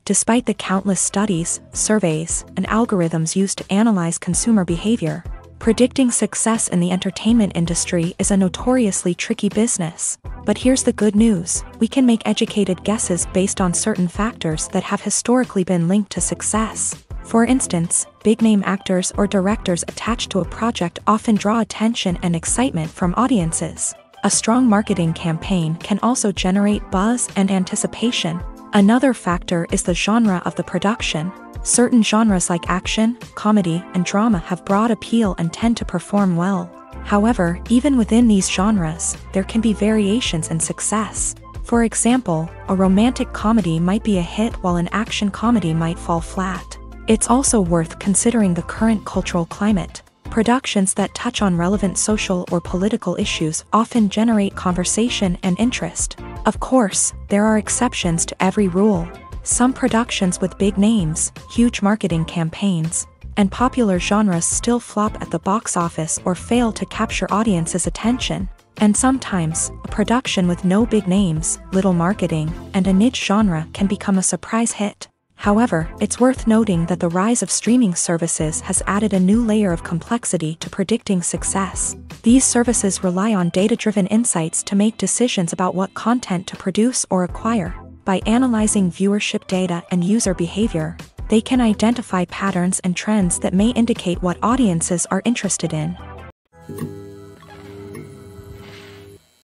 Despite the countless studies, surveys, and algorithms used to analyze consumer behavior, predicting success in the entertainment industry is a notoriously tricky business. But here's the good news: we can make educated guesses based on certain factors that have historically been linked to success. For instance, big-name actors or directors attached to a project often draw attention and excitement from audiences. A strong marketing campaign can also generate buzz and anticipation. Another factor is the genre of the production. Certain genres like action, comedy, and drama have broad appeal and tend to perform well. However, even within these genres, there can be variations in success. For example, a romantic comedy might be a hit while an action comedy might fall flat. It's also worth considering the current cultural climate. Productions that touch on relevant social or political issues often generate conversation and interest. Of course, there are exceptions to every rule. Some productions with big names, huge marketing campaigns, and popular genres still flop at the box office or fail to capture audiences' attention. And sometimes, a production with no big names, little marketing, and a niche genre can become a surprise hit. However, it's worth noting that the rise of streaming services has added a new layer of complexity to predicting success. These services rely on data-driven insights to make decisions about what content to produce or acquire. By analyzing viewership data and user behavior, they can identify patterns and trends that may indicate what audiences are interested in.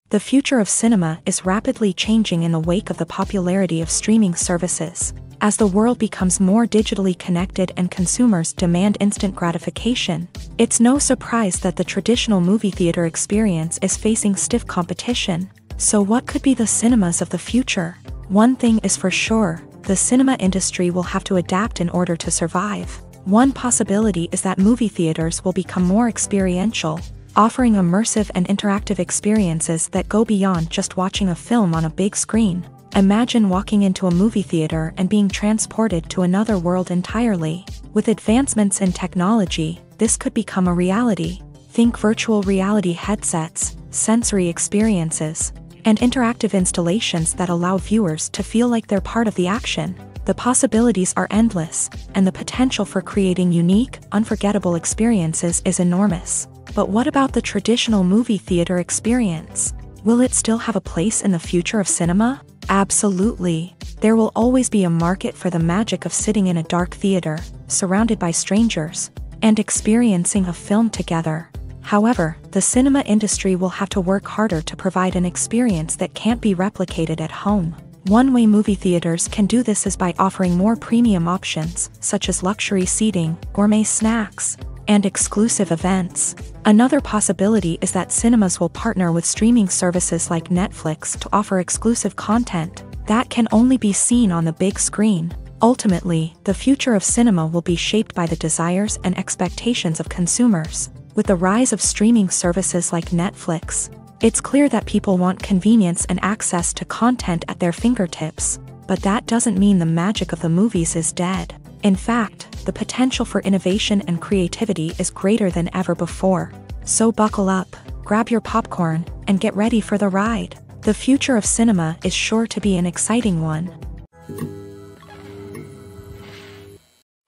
The future of cinema is rapidly changing in the wake of the popularity of streaming services. As the world becomes more digitally connected and consumers demand instant gratification, it's no surprise that the traditional movie theater experience is facing stiff competition. So what could be the cinemas of the future? One thing is for sure: the cinema industry will have to adapt in order to survive. One possibility is that movie theaters will become more experiential, offering immersive and interactive experiences that go beyond just watching a film on a big screen. Imagine walking into a movie theater and being transported to another world entirely. With advancements in technology, this could become a reality. Think virtual reality headsets, sensory experiences, and interactive installations that allow viewers to feel like they're part of the action. The possibilities are endless, and the potential for creating unique, unforgettable experiences is enormous. But what about the traditional movie theater experience? Will it still have a place in the future of cinema? Absolutely. There will always be a market for the magic of sitting in a dark theater, surrounded by strangers, and experiencing a film together. However, the cinema industry will have to work harder to provide an experience that can't be replicated at home. One way movie theaters can do this is by offering more premium options, such as luxury seating, gourmet snacks, and exclusive events. Another possibility is that cinemas will partner with streaming services like Netflix to offer exclusive content that can only be seen on the big screen. Ultimately, the future of cinema will be shaped by the desires and expectations of consumers. With the rise of streaming services like Netflix, it's clear that people want convenience and access to content at their fingertips. But that doesn't mean the magic of the movies is dead. In fact, the potential for innovation and creativity is greater than ever before. So buckle up, grab your popcorn, and get ready for the ride. The future of cinema is sure to be an exciting one.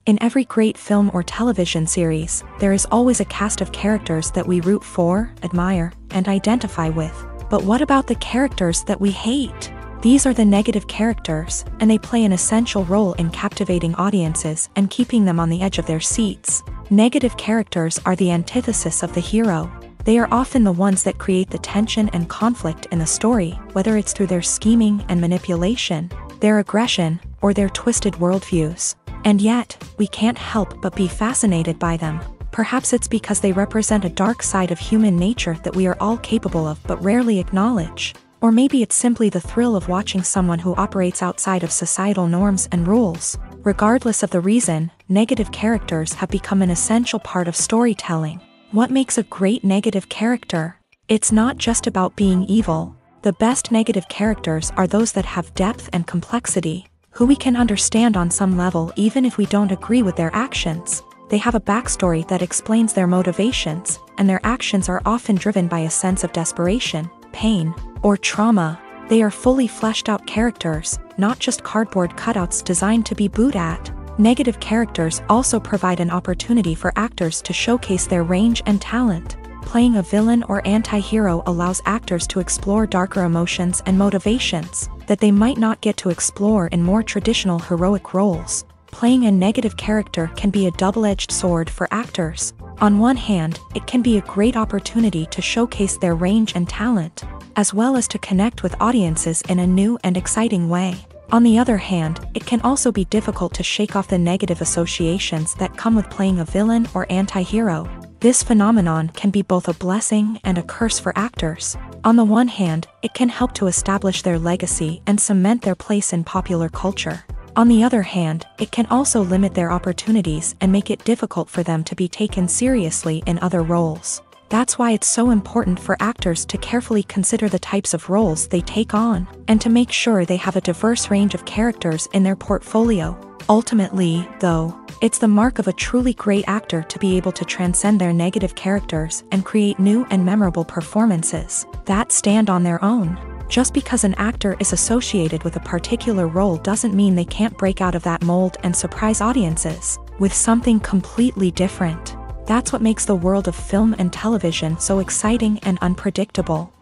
In every great film or television series, there is always a cast of characters that we root for, admire, and identify with. But what about the characters that we hate? These are the negative characters, and they play an essential role in captivating audiences and keeping them on the edge of their seats. Negative characters are the antithesis of the hero. They are often the ones that create the tension and conflict in the story, whether it's through their scheming and manipulation, their aggression, or their twisted worldviews. And yet, we can't help but be fascinated by them. Perhaps it's because they represent a dark side of human nature that we are all capable of but rarely acknowledge. Or maybe it's simply the thrill of watching someone who operates outside of societal norms and rules. Regardless of the reason, negative characters have become an essential part of storytelling. What makes a great negative character? It's not just about being evil. The best negative characters are those that have depth and complexity, who we can understand on some level even if we don't agree with their actions. They have a backstory that explains their motivations, and their actions are often driven by a sense of desperation, pain, or trauma. They are fully fleshed out characters, not just cardboard cutouts designed to be booed at. Negative characters also provide an opportunity for actors to showcase their range and talent. Playing a villain or anti-hero allows actors to explore darker emotions and motivations that they might not get to explore in more traditional heroic roles. Playing a negative character can be a double-edged sword for actors. On one hand, it can be a great opportunity to showcase their range and talent, as well as to connect with audiences in a new and exciting way. On the other hand, it can also be difficult to shake off the negative associations that come with playing a villain or anti-hero. This phenomenon can be both a blessing and a curse for actors. On the one hand, it can help to establish their legacy and cement their place in popular culture. On the other hand, it can also limit their opportunities and make it difficult for them to be taken seriously in other roles. That's why it's so important for actors to carefully consider the types of roles they take on, and to make sure they have a diverse range of characters in their portfolio. Ultimately, though, it's the mark of a truly great actor to be able to transcend their negative characters and create new and memorable performances that stand on their own. Just because an actor is associated with a particular role doesn't mean they can't break out of that mold and surprise audiences with something completely different. That's what makes the world of film and television so exciting and unpredictable.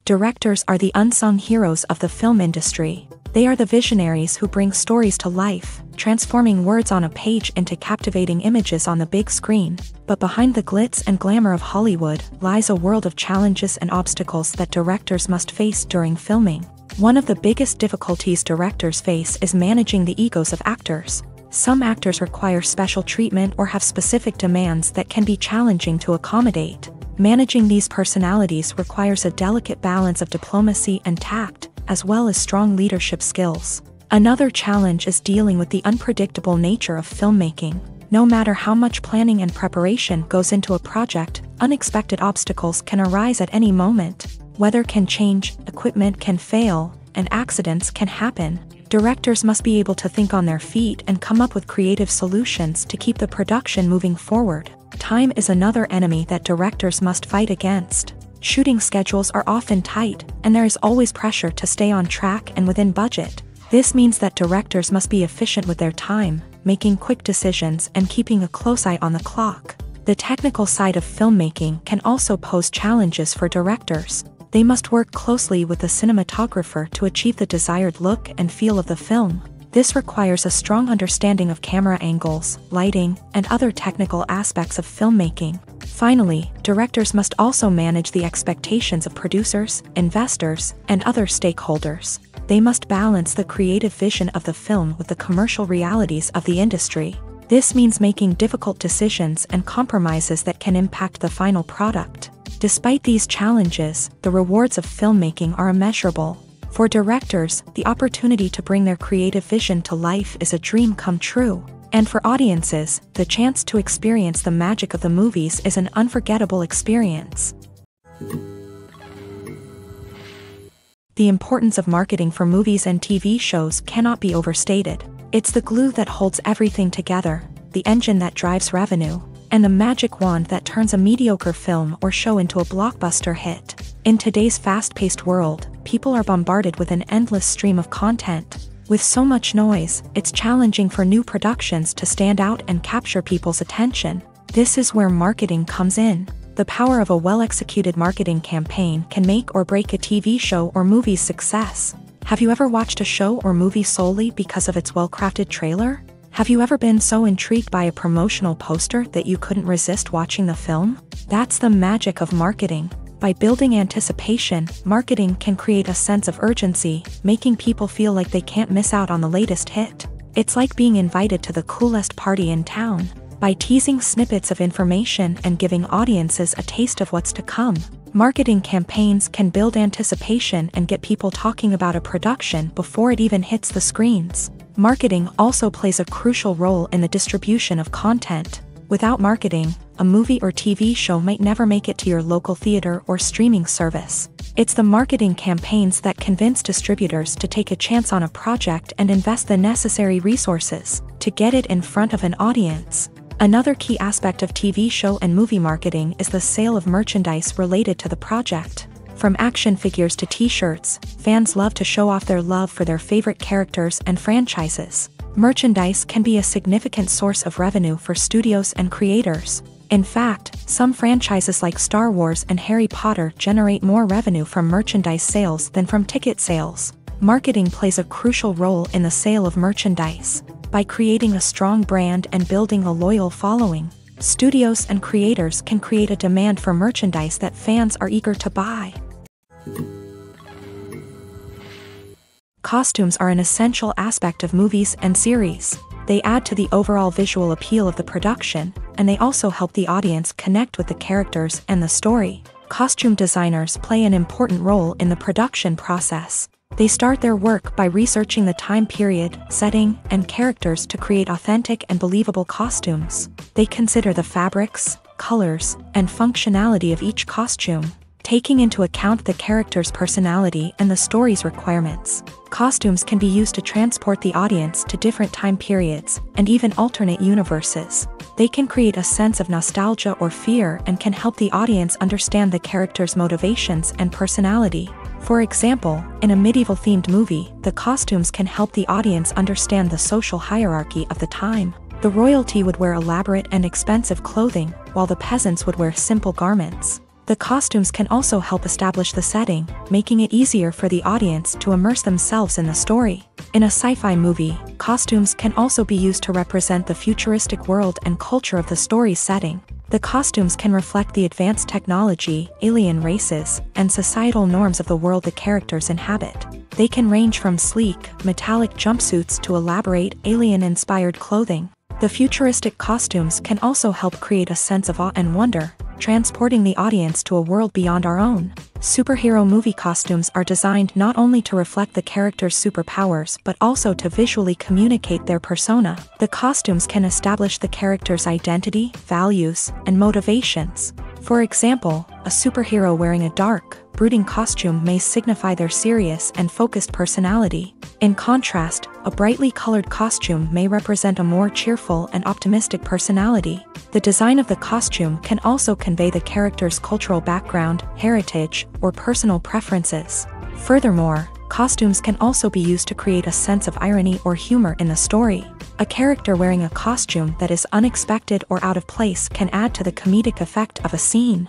Directors are the unsung heroes of the film industry. They are the visionaries who bring stories to life, transforming words on a page into captivating images on the big screen. But behind the glitz and glamour of Hollywood lies a world of challenges and obstacles that directors must face during filming. One of the biggest difficulties directors face is managing the egos of actors. Some actors require special treatment or have specific demands that can be challenging to accommodate. Managing these personalities requires a delicate balance of diplomacy and tact, as well as strong leadership skills. Another challenge is dealing with the unpredictable nature of filmmaking. No matter how much planning and preparation goes into a project, unexpected obstacles can arise at any moment. Weather can change, equipment can fail, and accidents can happen. Directors must be able to think on their feet and come up with creative solutions to keep the production moving forward. Time is another enemy that directors must fight against. Shooting schedules are often tight, and there is always pressure to stay on track and within budget. This means that directors must be efficient with their time, making quick decisions and keeping a close eye on the clock. The technical side of filmmaking can also pose challenges for directors. They must work closely with the cinematographer to achieve the desired look and feel of the film. This requires a strong understanding of camera angles, lighting, and other technical aspects of filmmaking. Finally, directors must also manage the expectations of producers, investors, and other stakeholders. They must balance the creative vision of the film with the commercial realities of the industry. This means making difficult decisions and compromises that can impact the final product. Despite these challenges, the rewards of filmmaking are immeasurable. For directors, the opportunity to bring their creative vision to life is a dream come true. And for audiences, the chance to experience the magic of the movies is an unforgettable experience. The importance of marketing for movies and TV shows cannot be overstated. It's the glue that holds everything together, the engine that drives revenue, and the magic wand that turns a mediocre film or show into a blockbuster hit. In today's fast-paced world, people are bombarded with an endless stream of content. With so much noise, it's challenging for new productions to stand out and capture people's attention. This is where marketing comes in. The power of a well-executed marketing campaign can make or break a TV show or movie's success. Have you ever watched a show or movie solely because of its well-crafted trailer? Have you ever been so intrigued by a promotional poster that you couldn't resist watching the film? That's the magic of marketing. By building anticipation, marketing can create a sense of urgency, making people feel like they can't miss out on the latest hit. It's like being invited to the coolest party in town. By teasing snippets of information and giving audiences a taste of what's to come, marketing campaigns can build anticipation and get people talking about a production before it even hits the screens. Marketing also plays a crucial role in the distribution of content. Without marketing, a movie or TV show might never make it to your local theater or streaming service. It's the marketing campaigns that convince distributors to take a chance on a project and invest the necessary resources to get it in front of an audience. Another key aspect of TV show and movie marketing is the sale of merchandise related to the project. From action figures to t-shirts, fans love to show off their love for their favorite characters and franchises. Merchandise can be a significant source of revenue for studios and creators. In fact, some franchises like Star Wars and Harry Potter generate more revenue from merchandise sales than from ticket sales. Marketing plays a crucial role in the sale of merchandise. By creating a strong brand and building a loyal following, studios and creators can create a demand for merchandise that fans are eager to buy. Costumes are an essential aspect of movies and series. They add to the overall visual appeal of the production, and they also help the audience connect with the characters and the story. Costume designers play an important role in the production process. They start their work by researching the time period, setting, and characters to create authentic and believable costumes. They consider the fabrics, colors, and functionality of each costume, taking into account the character's personality and the story's requirements. Costumes can be used to transport the audience to different time periods and even alternate universes. They can create a sense of nostalgia or fear and can help the audience understand the character's motivations and personality. For example, in a medieval-themed movie, the costumes can help the audience understand the social hierarchy of the time. The royalty would wear elaborate and expensive clothing, while the peasants would wear simple garments. The costumes can also help establish the setting, making it easier for the audience to immerse themselves in the story. In a sci-fi movie, costumes can also be used to represent the futuristic world and culture of the story's setting. The costumes can reflect the advanced technology, alien races, and societal norms of the world the characters inhabit. They can range from sleek, metallic jumpsuits to elaborate, alien-inspired clothing. The futuristic costumes can also help create a sense of awe and wonder, transporting the audience to a world beyond our own. Superhero movie costumes are designed not only to reflect the character's superpowers but also to visually communicate their persona. The costumes can establish the character's identity, values, and motivations. For example, a superhero wearing a dark, brooding costume may signify their serious and focused personality. In contrast, a brightly colored costume may represent a more cheerful and optimistic personality. The design of the costume can also convey the character's cultural background, heritage, or personal preferences. Furthermore, costumes can also be used to create a sense of irony or humor in the story. A character wearing a costume that is unexpected or out of place can add to the comedic effect of a scene.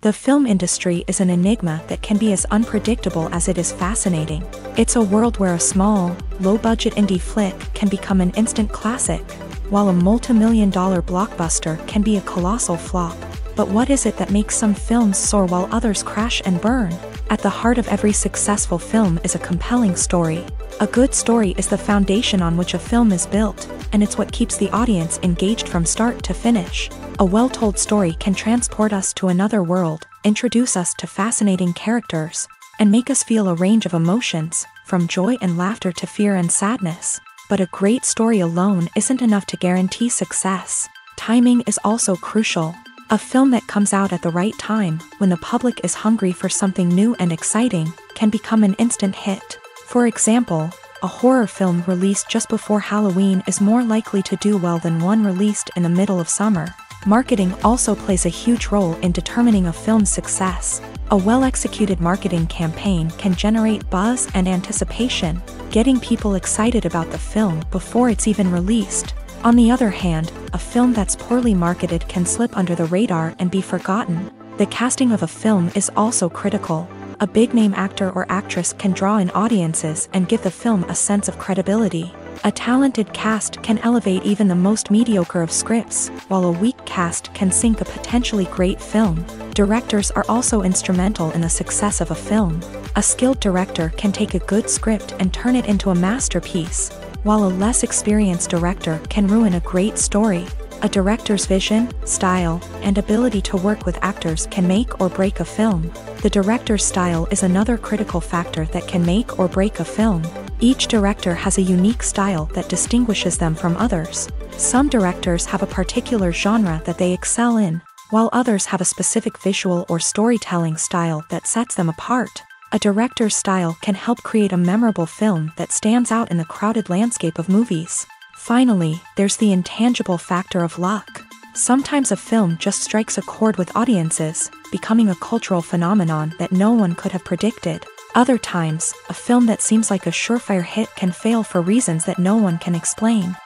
The film industry is an enigma that can be as unpredictable as it is fascinating. It's a world where a small, low-budget indie flick can become an instant classic, while a multi-million-dollar blockbuster can be a colossal flop. But what is it that makes some films soar while others crash and burn? At the heart of every successful film is a compelling story. A good story is the foundation on which a film is built, and it's what keeps the audience engaged from start to finish. A well-told story can transport us to another world, introduce us to fascinating characters, and make us feel a range of emotions, from joy and laughter to fear and sadness. But a great story alone isn't enough to guarantee success. Timing is also crucial. A film that comes out at the right time, when the public is hungry for something new and exciting, can become an instant hit. For example, a horror film released just before Halloween is more likely to do well than one released in the middle of summer. Marketing also plays a huge role in determining a film's success. A well-executed marketing campaign can generate buzz and anticipation, getting people excited about the film before it's even released. On the other hand, a film that's poorly marketed can slip under the radar and be forgotten. The casting of a film is also critical. A big-name actor or actress can draw in audiences and give the film a sense of credibility. A talented cast can elevate even the most mediocre of scripts, while a weak cast can sink a potentially great film. Directors are also instrumental in the success of a film. A skilled director can take a good script and turn it into a masterpiece, while a less experienced director can ruin a great story. A director's vision, style, and ability to work with actors can make or break a film. The director's style is another critical factor that can make or break a film. Each director has a unique style that distinguishes them from others. Some directors have a particular genre that they excel in, while others have a specific visual or storytelling style that sets them apart. A director's style can help create a memorable film that stands out in the crowded landscape of movies. Finally, there's the intangible factor of luck. Sometimes a film just strikes a chord with audiences, becoming a cultural phenomenon that no one could have predicted. Other times, a film that seems like a surefire hit can fail for reasons that no one can explain.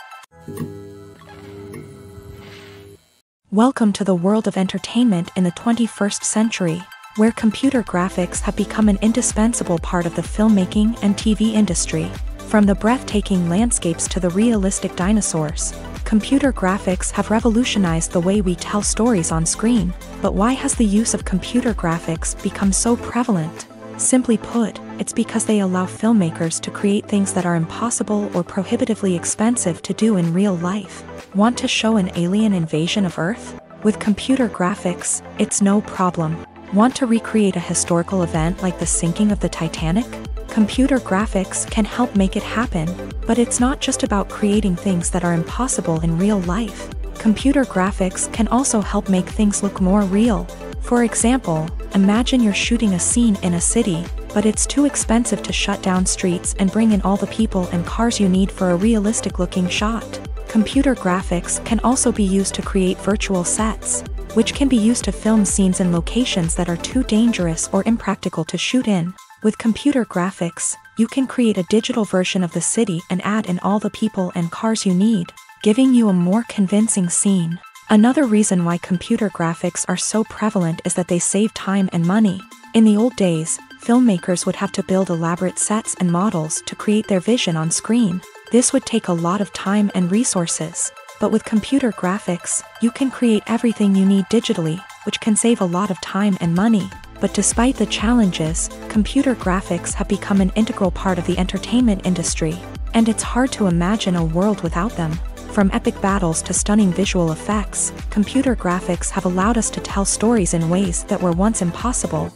Welcome to the world of entertainment in the 21st century, where computer graphics have become an indispensable part of the filmmaking and TV industry. From the breathtaking landscapes to the realistic dinosaurs, computer graphics have revolutionized the way we tell stories on screen. But why has the use of computer graphics become so prevalent? Simply put, it's because they allow filmmakers to create things that are impossible or prohibitively expensive to do in real life. Want to show an alien invasion of Earth? With computer graphics, it's no problem. Want to recreate a historical event like the sinking of the Titanic? Computer graphics can help make it happen, but it's not just about creating things that are impossible in real life. Computer graphics can also help make things look more real. For example, imagine you're shooting a scene in a city, but it's too expensive to shut down streets and bring in all the people and cars you need for a realistic-looking shot. Computer graphics can also be used to create virtual sets, which can be used to film scenes in locations that are too dangerous or impractical to shoot in. With computer graphics, you can create a digital version of the city and add in all the people and cars you need, giving you a more convincing scene. Another reason why computer graphics are so prevalent is that they save time and money. In the old days, filmmakers would have to build elaborate sets and models to create their vision on screen. This would take a lot of time and resources. But with computer graphics, you can create everything you need digitally, which can save a lot of time and money. But despite the challenges, computer graphics have become an integral part of the entertainment industry, and it's hard to imagine a world without them. From epic battles to stunning visual effects, computer graphics have allowed us to tell stories in ways that were once impossible.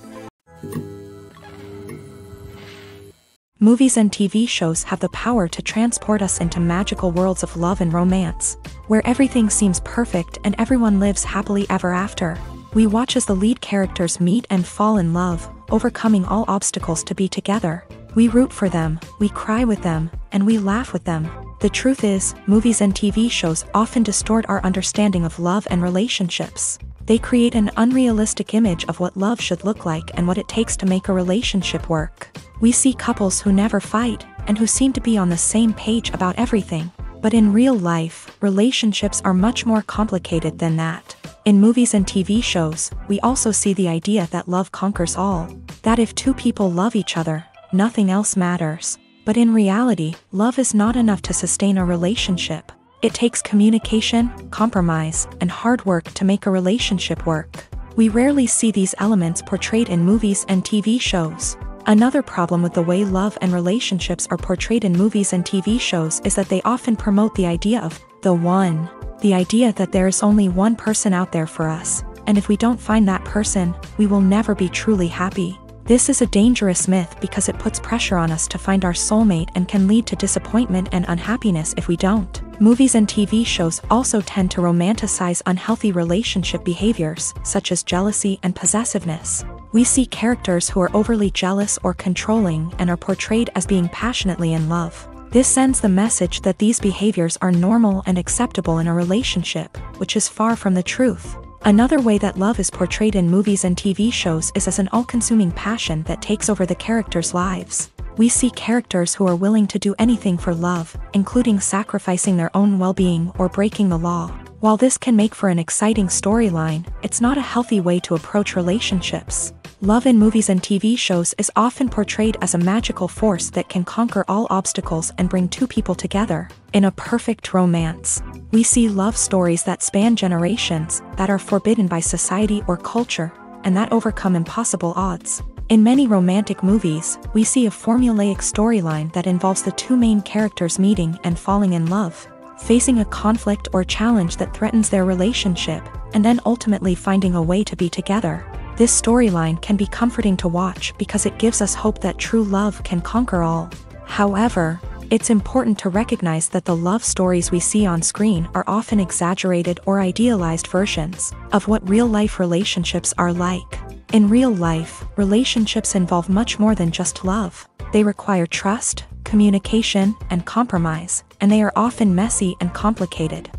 Movies and TV shows have the power to transport us into magical worlds of love and romance, where everything seems perfect and everyone lives happily ever after. We watch as the lead characters meet and fall in love, overcoming all obstacles to be together. We root for them, we cry with them, and we laugh with them. The truth is, movies and TV shows often distort our understanding of love and relationships. They create an unrealistic image of what love should look like and what it takes to make a relationship work. We see couples who never fight, and who seem to be on the same page about everything. But in real life, relationships are much more complicated than that. In movies and TV shows, we also see the idea that love conquers all. That if two people love each other, nothing else matters. But in reality, love is not enough to sustain a relationship. It takes communication, compromise, and hard work to make a relationship work. We rarely see these elements portrayed in movies and TV shows. Another problem with the way love and relationships are portrayed in movies and TV shows is that they often promote the idea of the one. The idea that there is only one person out there for us, and if we don't find that person, we will never be truly happy. This is a dangerous myth because it puts pressure on us to find our soulmate and can lead to disappointment and unhappiness if we don't. Movies and TV shows also tend to romanticize unhealthy relationship behaviors, such as jealousy and possessiveness. We see characters who are overly jealous or controlling and are portrayed as being passionately in love. This sends the message that these behaviors are normal and acceptable in a relationship, which is far from the truth. Another way that love is portrayed in movies and TV shows is as an all-consuming passion that takes over the characters' lives. We see characters who are willing to do anything for love, including sacrificing their own well-being or breaking the law. While this can make for an exciting storyline, it's not a healthy way to approach relationships. Love in movies and TV shows is often portrayed as a magical force that can conquer all obstacles and bring two people together. In a perfect romance, we see love stories that span generations, that are forbidden by society or culture, and that overcome impossible odds. In many romantic movies, we see a formulaic storyline that involves the two main characters meeting and falling in love, facing a conflict or challenge that threatens their relationship, and then ultimately finding a way to be together. This storyline can be comforting to watch because it gives us hope that true love can conquer all. However, it's important to recognize that the love stories we see on screen are often exaggerated or idealized versions of what real-life relationships are like. In real life, relationships involve much more than just love. They require trust, communication, and compromise, and they are often messy and complicated.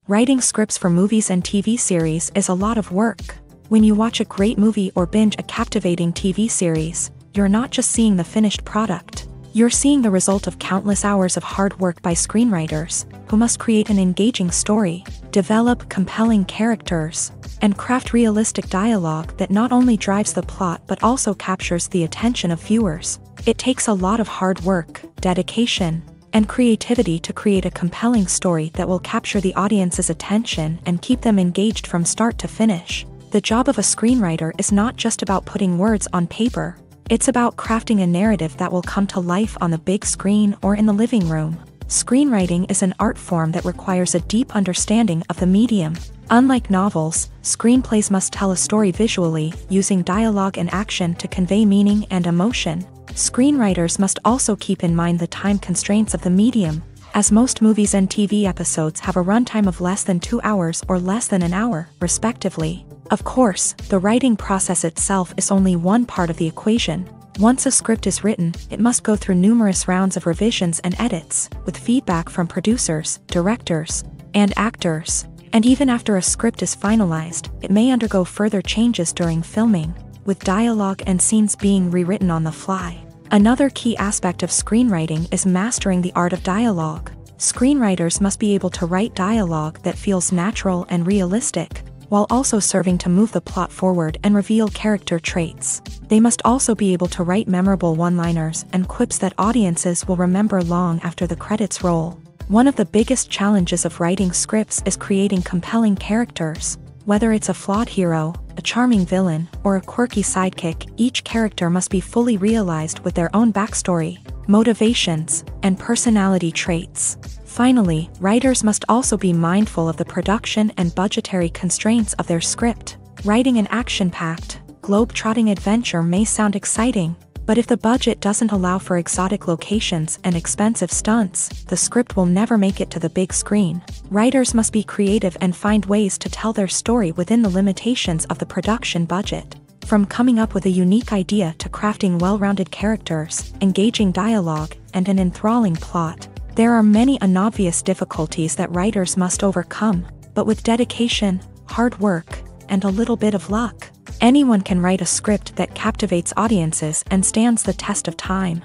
Writing scripts for movies and TV series is a lot of work. When you watch a great movie or binge a captivating TV series, you're not just seeing the finished product. You're seeing the result of countless hours of hard work by screenwriters, who must create an engaging story, develop compelling characters, and craft realistic dialogue that not only drives the plot but also captures the attention of viewers. It takes a lot of hard work, dedication, and creativity to create a compelling story that will capture the audience's attention and keep them engaged from start to finish. The job of a screenwriter is not just about putting words on paper. It's about crafting a narrative that will come to life on the big screen or in the living room. Screenwriting is an art form that requires a deep understanding of the medium. Unlike novels, screenplays must tell a story visually, using dialogue and action to convey meaning and emotion. Screenwriters must also keep in mind the time constraints of the medium, as most movies and TV episodes have a runtime of less than 2 hours or less than an hour, respectively. Of course, the writing process itself is only one part of the equation. Once a script is written, it must go through numerous rounds of revisions and edits, with feedback from producers, directors, and actors. And even after a script is finalized, it may undergo further changes during filming, with dialogue and scenes being rewritten on the fly. Another key aspect of screenwriting is mastering the art of dialogue. Screenwriters must be able to write dialogue that feels natural and realistic, while also serving to move the plot forward and reveal character traits. They must also be able to write memorable one-liners and quips that audiences will remember long after the credits roll. One of the biggest challenges of writing scripts is creating compelling characters. Whether it's a flawed hero, a charming villain, or a quirky sidekick, each character must be fully realized with their own backstory, motivations, and personality traits. Finally, writers must also be mindful of the production and budgetary constraints of their script. Writing an action-packed, globe-trotting adventure may sound exciting, but if the budget doesn't allow for exotic locations and expensive stunts, the script will never make it to the big screen. Writers must be creative and find ways to tell their story within the limitations of the production budget. From coming up with a unique idea to crafting well-rounded characters, engaging dialogue, and an enthralling plot, there are many unobvious difficulties that writers must overcome, but with dedication, hard work, and a little bit of luck, anyone can write a script that captivates audiences and stands the test of time.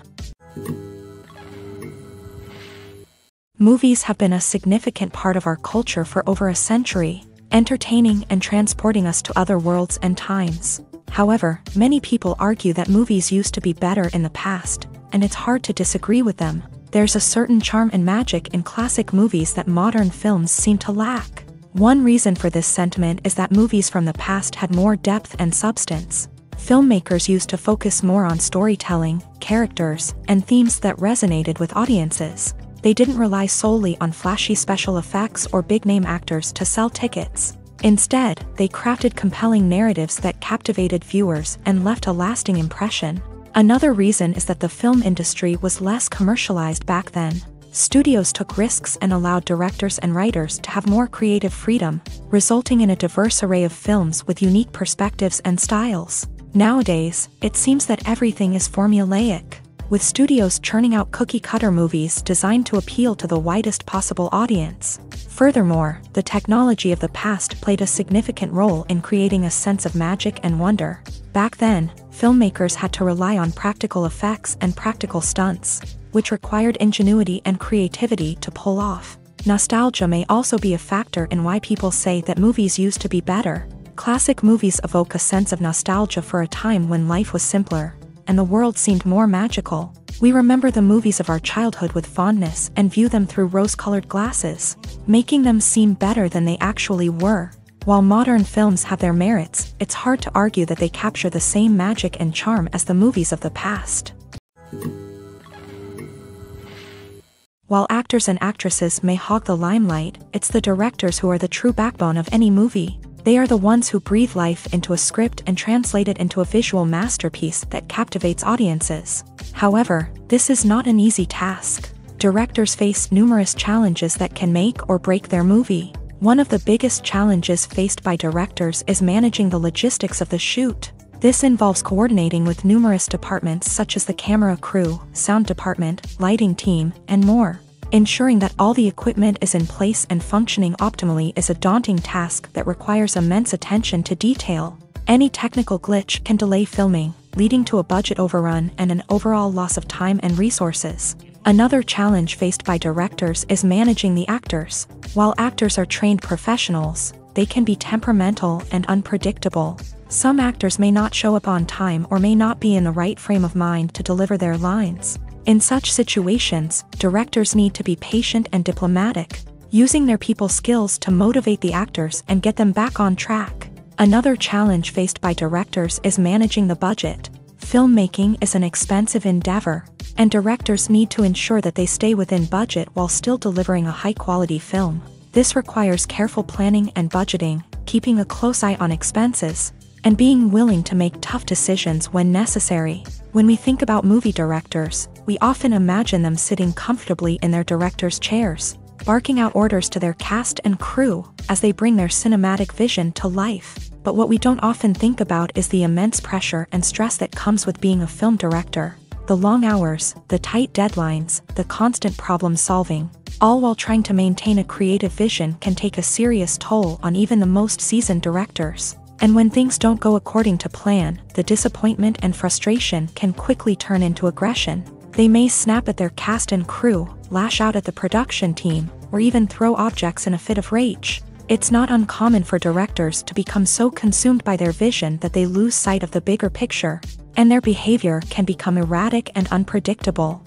Movies have been a significant part of our culture for over a century, entertaining and transporting us to other worlds and times. However, many people argue that movies used to be better in the past, and it's hard to disagree with them. There's a certain charm and magic in classic movies that modern films seem to lack. One reason for this sentiment is that movies from the past had more depth and substance. Filmmakers used to focus more on storytelling, characters, and themes that resonated with audiences. They didn't rely solely on flashy special effects or big-name actors to sell tickets. Instead, they crafted compelling narratives that captivated viewers and left a lasting impression. Another reason is that the film industry was less commercialized back then. Studios took risks and allowed directors and writers to have more creative freedom, resulting in a diverse array of films with unique perspectives and styles. Nowadays, it seems that everything is formulaic, with studios churning out cookie-cutter movies designed to appeal to the widest possible audience. Furthermore, the technology of the past played a significant role in creating a sense of magic and wonder. Back then, filmmakers had to rely on practical effects and practical stunts, which required ingenuity and creativity to pull off. Nostalgia may also be a factor in why people say that movies used to be better. Classic movies evoke a sense of nostalgia for a time when life was simpler, and the world seemed more magical. We remember the movies of our childhood with fondness and view them through rose-colored glasses, making them seem better than they actually were. While modern films have their merits, it's hard to argue that they capture the same magic and charm as the movies of the past. While actors and actresses may hog the limelight, it's the directors who are the true backbone of any movie. They are the ones who breathe life into a script and translate it into a visual masterpiece that captivates audiences. However, this is not an easy task. Directors face numerous challenges that can make or break their movie. One of the biggest challenges faced by directors is managing the logistics of the shoot. This involves coordinating with numerous departments such as the camera crew, sound department, lighting team, and more. Ensuring that all the equipment is in place and functioning optimally is a daunting task that requires immense attention to detail. Any technical glitch can delay filming, leading to a budget overrun and an overall loss of time and resources. Another challenge faced by directors is managing the actors. While actors are trained professionals, they can be temperamental and unpredictable. Some actors may not show up on time or may not be in the right frame of mind to deliver their lines. In such situations, directors need to be patient and diplomatic, using their people skills to motivate the actors and get them back on track. Another challenge faced by directors is managing the budget. Filmmaking is an expensive endeavor, and directors need to ensure that they stay within budget while still delivering a high-quality film. This requires careful planning and budgeting, keeping a close eye on expenses, and being willing to make tough decisions when necessary. When we think about movie directors, we often imagine them sitting comfortably in their director's chairs, barking out orders to their cast and crew as they bring their cinematic vision to life. But what we don't often think about is the immense pressure and stress that comes with being a film director. The long hours, the tight deadlines, the constant problem solving, all while trying to maintain a creative vision can take a serious toll on even the most seasoned directors. And when things don't go according to plan, the disappointment and frustration can quickly turn into aggression. They may snap at their cast and crew, lash out at the production team, or even throw objects in a fit of rage. It's not uncommon for directors to become so consumed by their vision that they lose sight of the bigger picture, and their behavior can become erratic and unpredictable.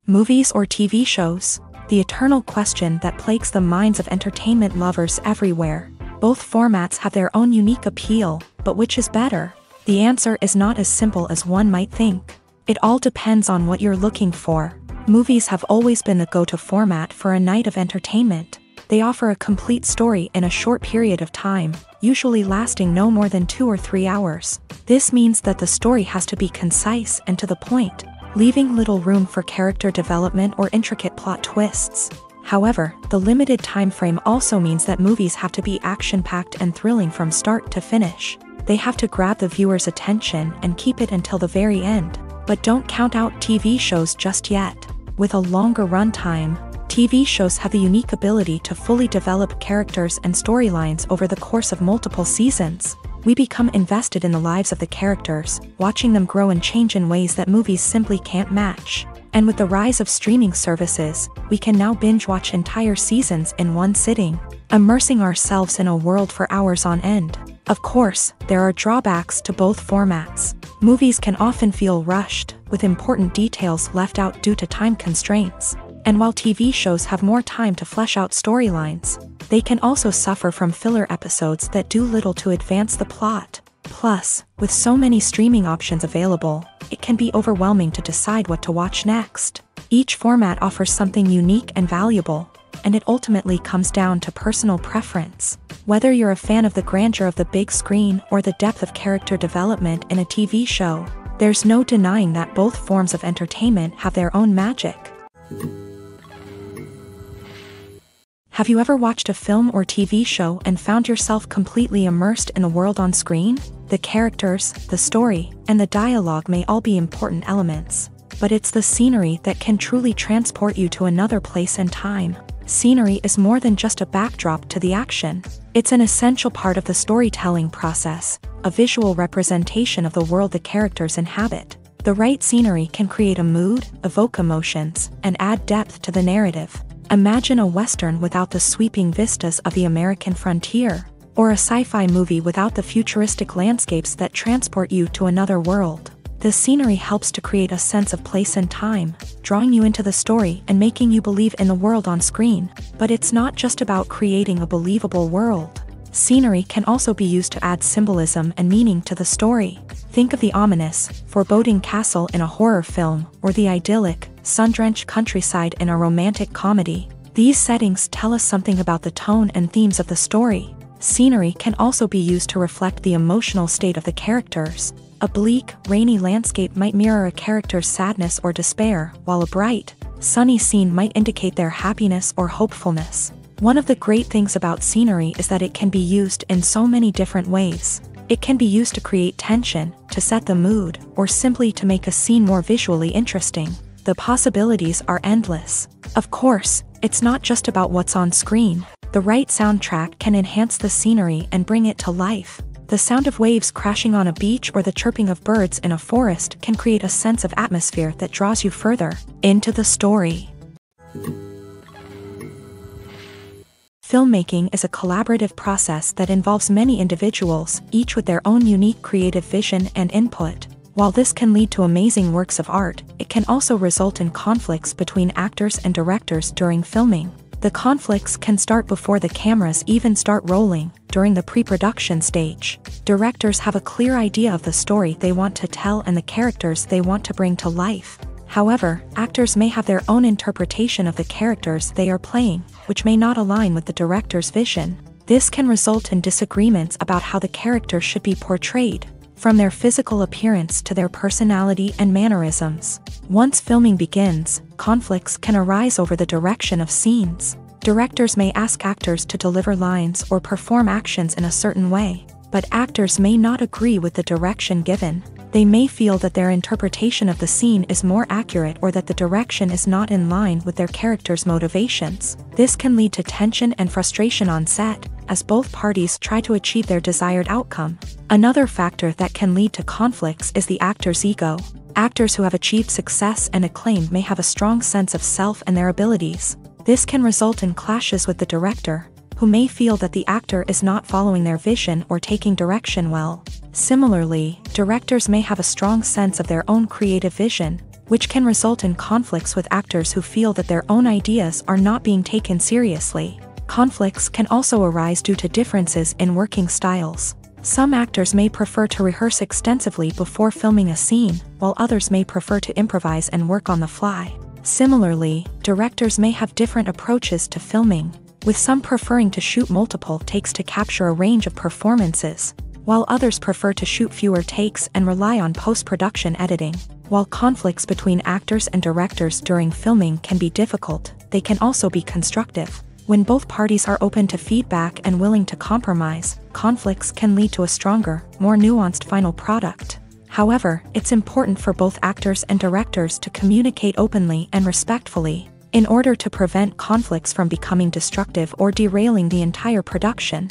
Movies or TV shows? The eternal question that plagues the minds of entertainment lovers everywhere. Both formats have their own unique appeal, but which is better? The answer is not as simple as one might think. It all depends on what you're looking for. Movies have always been the go-to format for a night of entertainment. They offer a complete story in a short period of time, usually lasting no more than 2 or 3 hours. This means that the story has to be concise and to the point, leaving little room for character development or intricate plot twists. However, the limited time frame also means that movies have to be action-packed and thrilling from start to finish. They have to grab the viewer's attention and keep it until the very end. But don't count out TV shows just yet. With a longer runtime, TV shows have the unique ability to fully develop characters and storylines over the course of multiple seasons. We become invested in the lives of the characters, watching them grow and change in ways that movies simply can't match. And with the rise of streaming services, we can now binge-watch entire seasons in one sitting, immersing ourselves in a world for hours on end. Of course, there are drawbacks to both formats. Movies can often feel rushed, with important details left out due to time constraints. And while TV shows have more time to flesh out storylines, they can also suffer from filler episodes that do little to advance the plot. Plus, with so many streaming options available, it can be overwhelming to decide what to watch next. Each format offers something unique and valuable, and it ultimately comes down to personal preference. Whether you're a fan of the grandeur of the big screen or the depth of character development in a TV show, there's no denying that both forms of entertainment have their own magic. Have you ever watched a film or TV show and found yourself completely immersed in the world on screen? The characters, the story, and the dialogue may all be important elements. but it's the scenery that can truly transport you to another place and time. Scenery is more than just a backdrop to the action. It's an essential part of the storytelling process, a visual representation of the world the characters inhabit. The right scenery can create a mood, evoke emotions, and add depth to the narrative. Imagine a Western without the sweeping vistas of the American frontier, or a sci-fi movie without the futuristic landscapes that transport you to another world. The scenery helps to create a sense of place and time, drawing you into the story and making you believe in the world on screen. But it's not just about creating a believable world. Scenery can also be used to add symbolism and meaning to the story. Think of the ominous, foreboding castle in a horror film, or the idyllic, sun-drenched countryside in a romantic comedy. These settings tell us something about the tone and themes of the story. Scenery can also be used to reflect the emotional state of the characters. A bleak, rainy landscape might mirror a character's sadness or despair, while a bright, sunny scene might indicate their happiness or hopefulness. One of the great things about scenery is that it can be used in so many different ways. It can be used to create tension, to set the mood, or simply to make a scene more visually interesting. The possibilities are endless. Of course, it's not just about what's on screen. The right soundtrack can enhance the scenery and bring it to life. The sound of waves crashing on a beach or the chirping of birds in a forest can create a sense of atmosphere that draws you further into the story. Filmmaking is a collaborative process that involves many individuals, each with their own unique creative vision and input. While this can lead to amazing works of art, it can also result in conflicts between actors and directors during filming. The conflicts can start before the cameras even start rolling, during the pre-production stage. Directors have a clear idea of the story they want to tell and the characters they want to bring to life. However, actors may have their own interpretation of the characters they are playing, which may not align with the director's vision. This can result in disagreements about how the characters should be portrayed, from their physical appearance to their personality and mannerisms. Once filming begins, conflicts can arise over the direction of scenes. Directors may ask actors to deliver lines or perform actions in a certain way, but actors may not agree with the direction given. They may feel that their interpretation of the scene is more accurate or that the direction is not in line with their character's motivations. This can lead to tension and frustration on set, as both parties try to achieve their desired outcome. Another factor that can lead to conflicts is the actor's ego. Actors who have achieved success and acclaim may have a strong sense of self and their abilities. This can result in clashes with the director, who may feel that the actor is not following their vision or taking direction well. Similarly, directors may have a strong sense of their own creative vision, which can result in conflicts with actors who feel that their own ideas are not being taken seriously. Conflicts can also arise due to differences in working styles. Some actors may prefer to rehearse extensively before filming a scene, while others may prefer to improvise and work on the fly. Similarly, directors may have different approaches to filming, with some preferring to shoot multiple takes to capture a range of performances, while others prefer to shoot fewer takes and rely on post-production editing. While conflicts between actors and directors during filming can be difficult, they can also be constructive. When both parties are open to feedback and willing to compromise, conflicts can lead to a stronger, more nuanced final product. However, it's important for both actors and directors to communicate openly and respectfully, in order to prevent conflicts from becoming destructive or derailing the entire production.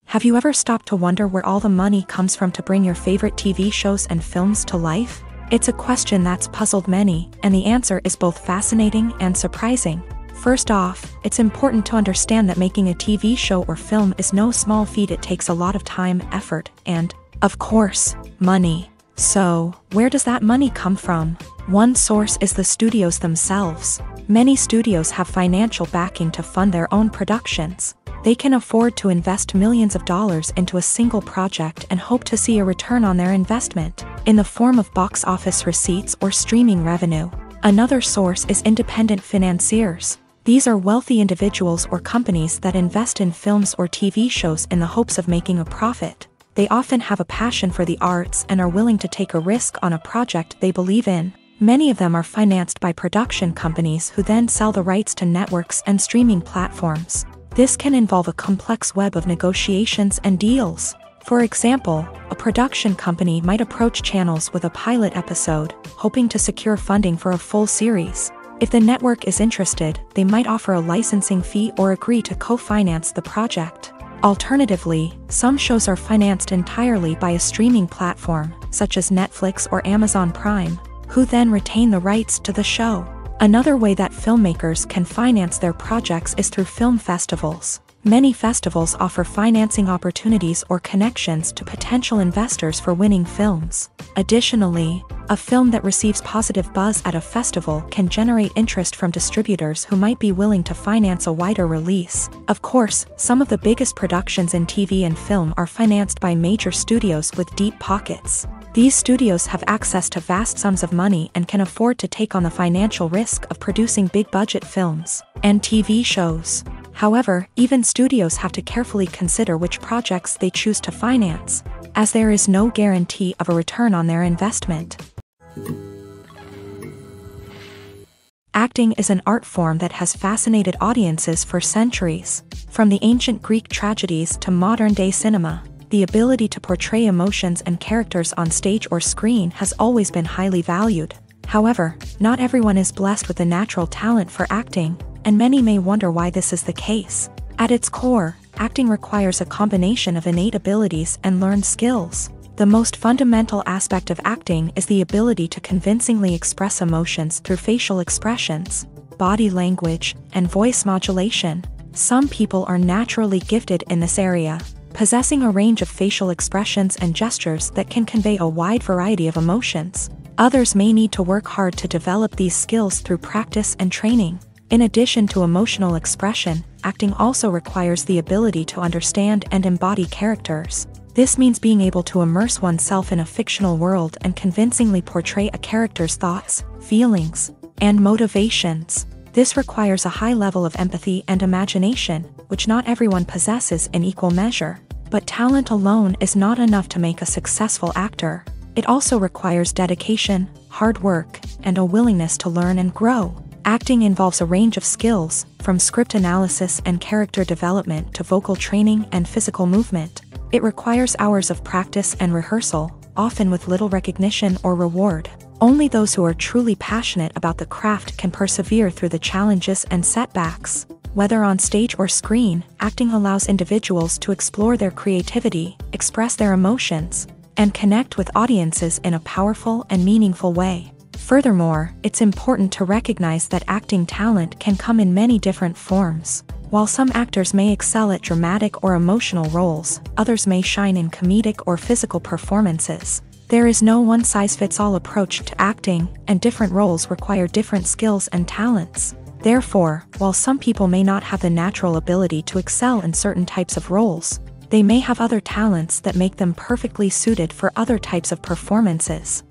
Have you ever stopped to wonder where all the money comes from to bring your favorite TV shows and films to life? It's a question that's puzzled many, and the answer is both fascinating and surprising. First off, it's important to understand that making a TV show or film is no small feat. It takes a lot of time, effort, and, of course, money. So, where does that money come from? One source is the studios themselves. Many studios have financial backing to fund their own productions. They can afford to invest millions of dollars into a single project and hope to see a return on their investment, in the form of box office receipts or streaming revenue. Another source is independent financiers. These are wealthy individuals or companies that invest in films or TV shows in the hopes of making a profit. They often have a passion for the arts and are willing to take a risk on a project they believe in. Many of them are financed by production companies who then sell the rights to networks and streaming platforms. This can involve a complex web of negotiations and deals. For example, a production company might approach channels with a pilot episode, hoping to secure funding for a full series. If the network is interested, they might offer a licensing fee or agree to co-finance the project. Alternatively, some shows are financed entirely by a streaming platform, such as Netflix or Amazon Prime, who then retain the rights to the show. Another way that filmmakers can finance their projects is through film festivals. Many festivals offer financing opportunities or connections to potential investors for winning films. Additionally, a film that receives positive buzz at a festival can generate interest from distributors who might be willing to finance a wider release. Of course, some of the biggest productions in TV and film are financed by major studios with deep pockets. These studios have access to vast sums of money and can afford to take on the financial risk of producing big-budget films and TV shows. However, even studios have to carefully consider which projects they choose to finance, as there is no guarantee of a return on their investment. Acting is an art form that has fascinated audiences for centuries. From the ancient Greek tragedies to modern-day cinema, the ability to portray emotions and characters on stage or screen has always been highly valued. However, not everyone is blessed with a natural talent for acting, and many may wonder why this is the case. At its core, acting requires a combination of innate abilities and learned skills. The most fundamental aspect of acting is the ability to convincingly express emotions through facial expressions, body language, and voice modulation. Some people are naturally gifted in this area, possessing a range of facial expressions and gestures that can convey a wide variety of emotions. Others may need to work hard to develop these skills through practice and training. In addition to emotional expression, acting also requires the ability to understand and embody characters. This means being able to immerse oneself in a fictional world and convincingly portray a character's thoughts, feelings, and motivations. This requires a high level of empathy and imagination, which not everyone possesses in equal measure. But talent alone is not enough to make a successful actor. It also requires dedication, hard work, and a willingness to learn and grow. Acting involves a range of skills, from script analysis and character development to vocal training and physical movement. It requires hours of practice and rehearsal, often with little recognition or reward. Only those who are truly passionate about the craft can persevere through the challenges and setbacks. Whether on stage or screen, acting allows individuals to explore their creativity, express their emotions, and connect with audiences in a powerful and meaningful way. Furthermore, it's important to recognize that acting talent can come in many different forms. While some actors may excel at dramatic or emotional roles, others may shine in comedic or physical performances. There is no one-size-fits-all approach to acting, and different roles require different skills and talents. Therefore, while some people may not have the natural ability to excel in certain types of roles, they may have other talents that make them perfectly suited for other types of performances.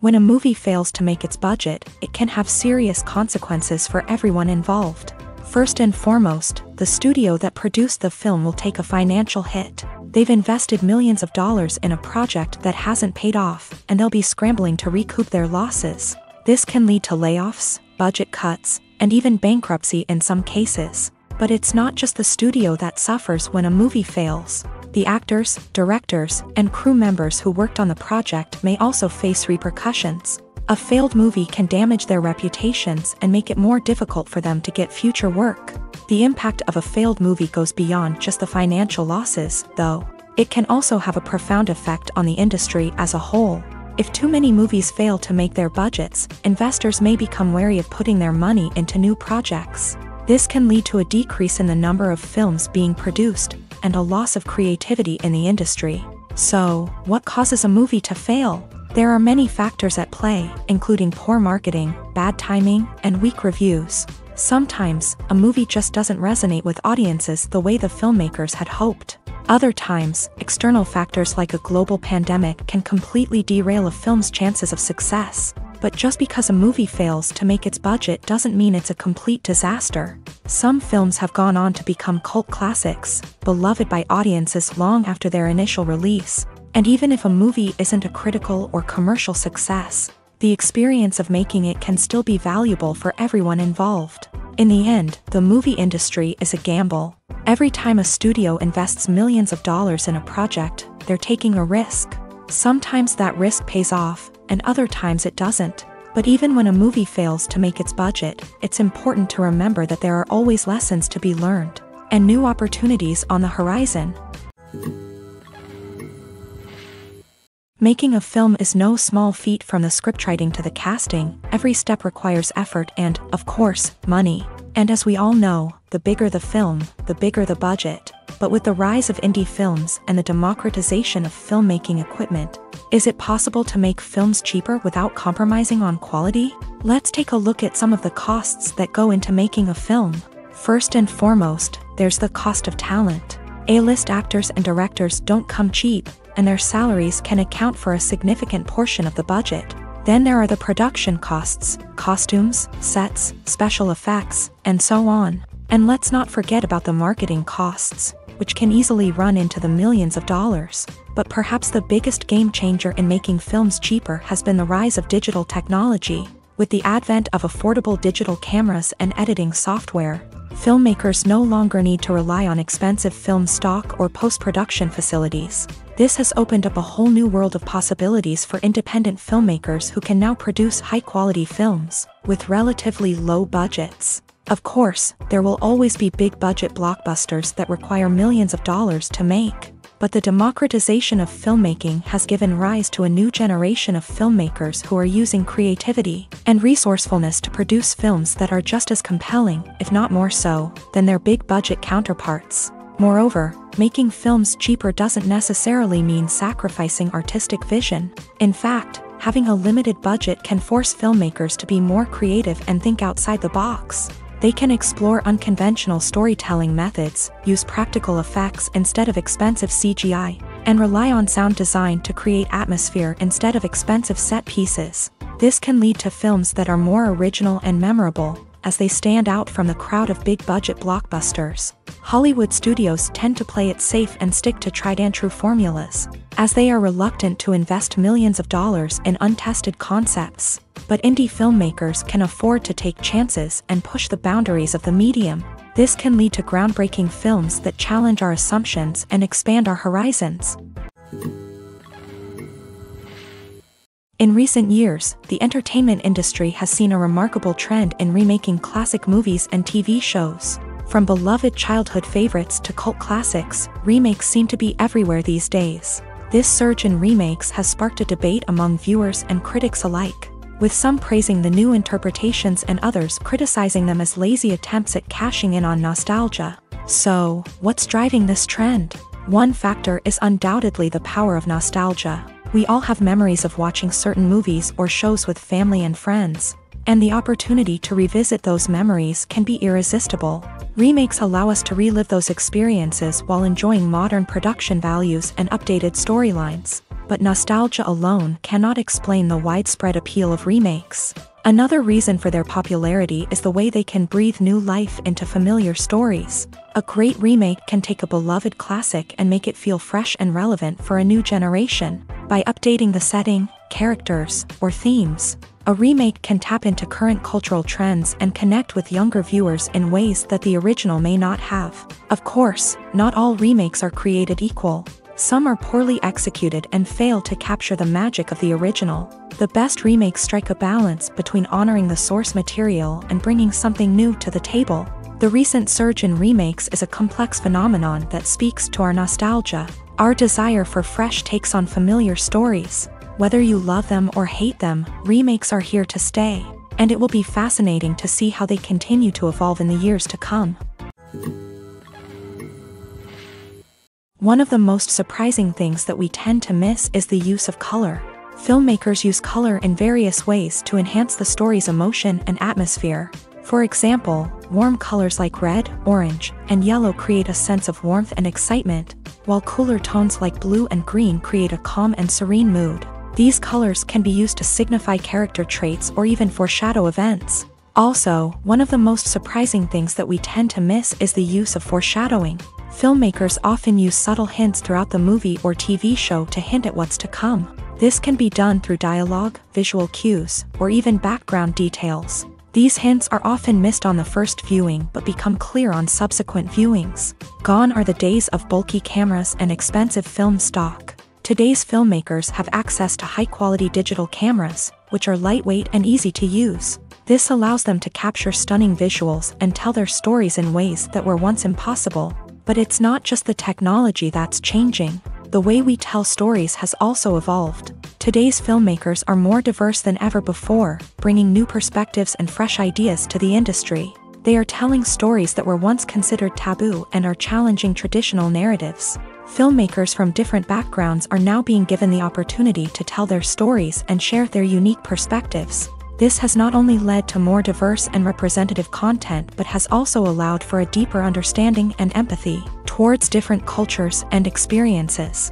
When a movie fails to make its budget, it can have serious consequences for everyone involved. First and foremost, the studio that produced the film will take a financial hit. They've invested millions of dollars in a project that hasn't paid off, and they'll be scrambling to recoup their losses. This can lead to layoffs, budget cuts, and even bankruptcy in some cases. But it's not just the studio that suffers when a movie fails. The actors, directors, and crew members who worked on the project may also face repercussions. A failed movie can damage their reputations and make it more difficult for them to get future work. The impact of a failed movie goes beyond just the financial losses, though. It can also have a profound effect on the industry as a whole. If too many movies fail to make their budgets, investors may become wary of putting their money into new projects. This can lead to a decrease in the number of films being produced, and a loss of creativity in the industry. So, what causes a movie to fail? There are many factors at play, including poor marketing, bad timing, and weak reviews. Sometimes, a movie just doesn't resonate with audiences the way the filmmakers had hoped. Other times, external factors like a global pandemic can completely derail a film's chances of success. But just because a movie fails to make its budget doesn't mean it's a complete disaster. Some films have gone on to become cult classics, beloved by audiences long after their initial release. And even if a movie isn't a critical or commercial success, the experience of making it can still be valuable for everyone involved. In the end, the movie industry is a gamble. Every time a studio invests millions of dollars in a project, they're taking a risk. Sometimes that risk pays off, and other times it doesn't. But even when a movie fails to make its budget, it's important to remember that there are always lessons to be learned, and new opportunities on the horizon. Making a film is no small feat, from the scriptwriting to the casting. Every step requires effort and, of course, money. And as we all know, the bigger the film, the bigger the budget. But with the rise of indie films and the democratization of filmmaking equipment, is it possible to make films cheaper without compromising on quality? Let's take a look at some of the costs that go into making a film. First and foremost, there's the cost of talent. A-list actors and directors don't come cheap, and their salaries can account for a significant portion of the budget. Then there are the production costs, costumes, sets, special effects, and so on. And let's not forget about the marketing costs, which can easily run into the millions of dollars. But perhaps the biggest game changer in making films cheaper has been the rise of digital technology. With the advent of affordable digital cameras and editing software, filmmakers no longer need to rely on expensive film stock or post-production facilities. This has opened up a whole new world of possibilities for independent filmmakers who can now produce high-quality films with relatively low budgets. Of course, there will always be big-budget blockbusters that require millions of dollars to make. But the democratization of filmmaking has given rise to a new generation of filmmakers who are using creativity and resourcefulness to produce films that are just as compelling, if not more so, than their big-budget counterparts. Moreover, making films cheaper doesn't necessarily mean sacrificing artistic vision. In fact, having a limited budget can force filmmakers to be more creative and think outside the box. They can explore unconventional storytelling methods, use practical effects instead of expensive CGI, and rely on sound design to create atmosphere instead of expensive set pieces. This can lead to films that are more original and memorable, as they stand out from the crowd of big-budget blockbusters. Hollywood studios tend to play it safe and stick to tried-and-true formulas, as they are reluctant to invest millions of dollars in untested concepts. But indie filmmakers can afford to take chances and push the boundaries of the medium. This can lead to groundbreaking films that challenge our assumptions and expand our horizons. In recent years, the entertainment industry has seen a remarkable trend in remaking classic movies and TV shows. From beloved childhood favorites to cult classics, remakes seem to be everywhere these days. This surge in remakes has sparked a debate among viewers and critics alike, with some praising the new interpretations and others criticizing them as lazy attempts at cashing in on nostalgia. So, what's driving this trend? One factor is undoubtedly the power of nostalgia. We all have memories of watching certain movies or shows with family and friends, and the opportunity to revisit those memories can be irresistible. Remakes allow us to relive those experiences while enjoying modern production values and updated storylines. But nostalgia alone cannot explain the widespread appeal of remakes. Another reason for their popularity is the way they can breathe new life into familiar stories. A great remake can take a beloved classic and make it feel fresh and relevant for a new generation. By updating the setting, characters, or themes, a remake can tap into current cultural trends and connect with younger viewers in ways that the original may not have. Of course, not all remakes are created equal. Some are poorly executed and fail to capture the magic of the original. The best remakes strike a balance between honoring the source material and bringing something new to the table. The recent surge in remakes is a complex phenomenon that speaks to our nostalgia, our desire for fresh takes on familiar stories. Whether you love them or hate them, remakes are here to stay, and it will be fascinating to see how they continue to evolve in the years to come. One of the most surprising things that we tend to miss is the use of color. Filmmakers use color in various ways to enhance the story's emotion and atmosphere. For example, warm colors like red, orange, and yellow create a sense of warmth and excitement, while cooler tones like blue and green create a calm and serene mood. These colors can be used to signify character traits or even foreshadow events. Also, one of the most surprising things that we tend to miss is the use of foreshadowing. Filmmakers often use subtle hints throughout the movie or TV show to hint at what's to come. This can be done through dialogue, visual cues, or even background details. These hints are often missed on the first viewing but become clear on subsequent viewings. Gone are the days of bulky cameras and expensive film stock. Today's filmmakers have access to high-quality digital cameras, which are lightweight and easy to use. This allows them to capture stunning visuals and tell their stories in ways that were once impossible. But it's not just the technology that's changing. The way we tell stories has also evolved. Today's filmmakers are more diverse than ever before, bringing new perspectives and fresh ideas to the industry. They are telling stories that were once considered taboo and are challenging traditional narratives. Filmmakers from different backgrounds are now being given the opportunity to tell their stories and share their unique perspectives. This has not only led to more diverse and representative content but has also allowed for a deeper understanding and empathy towards different cultures and experiences.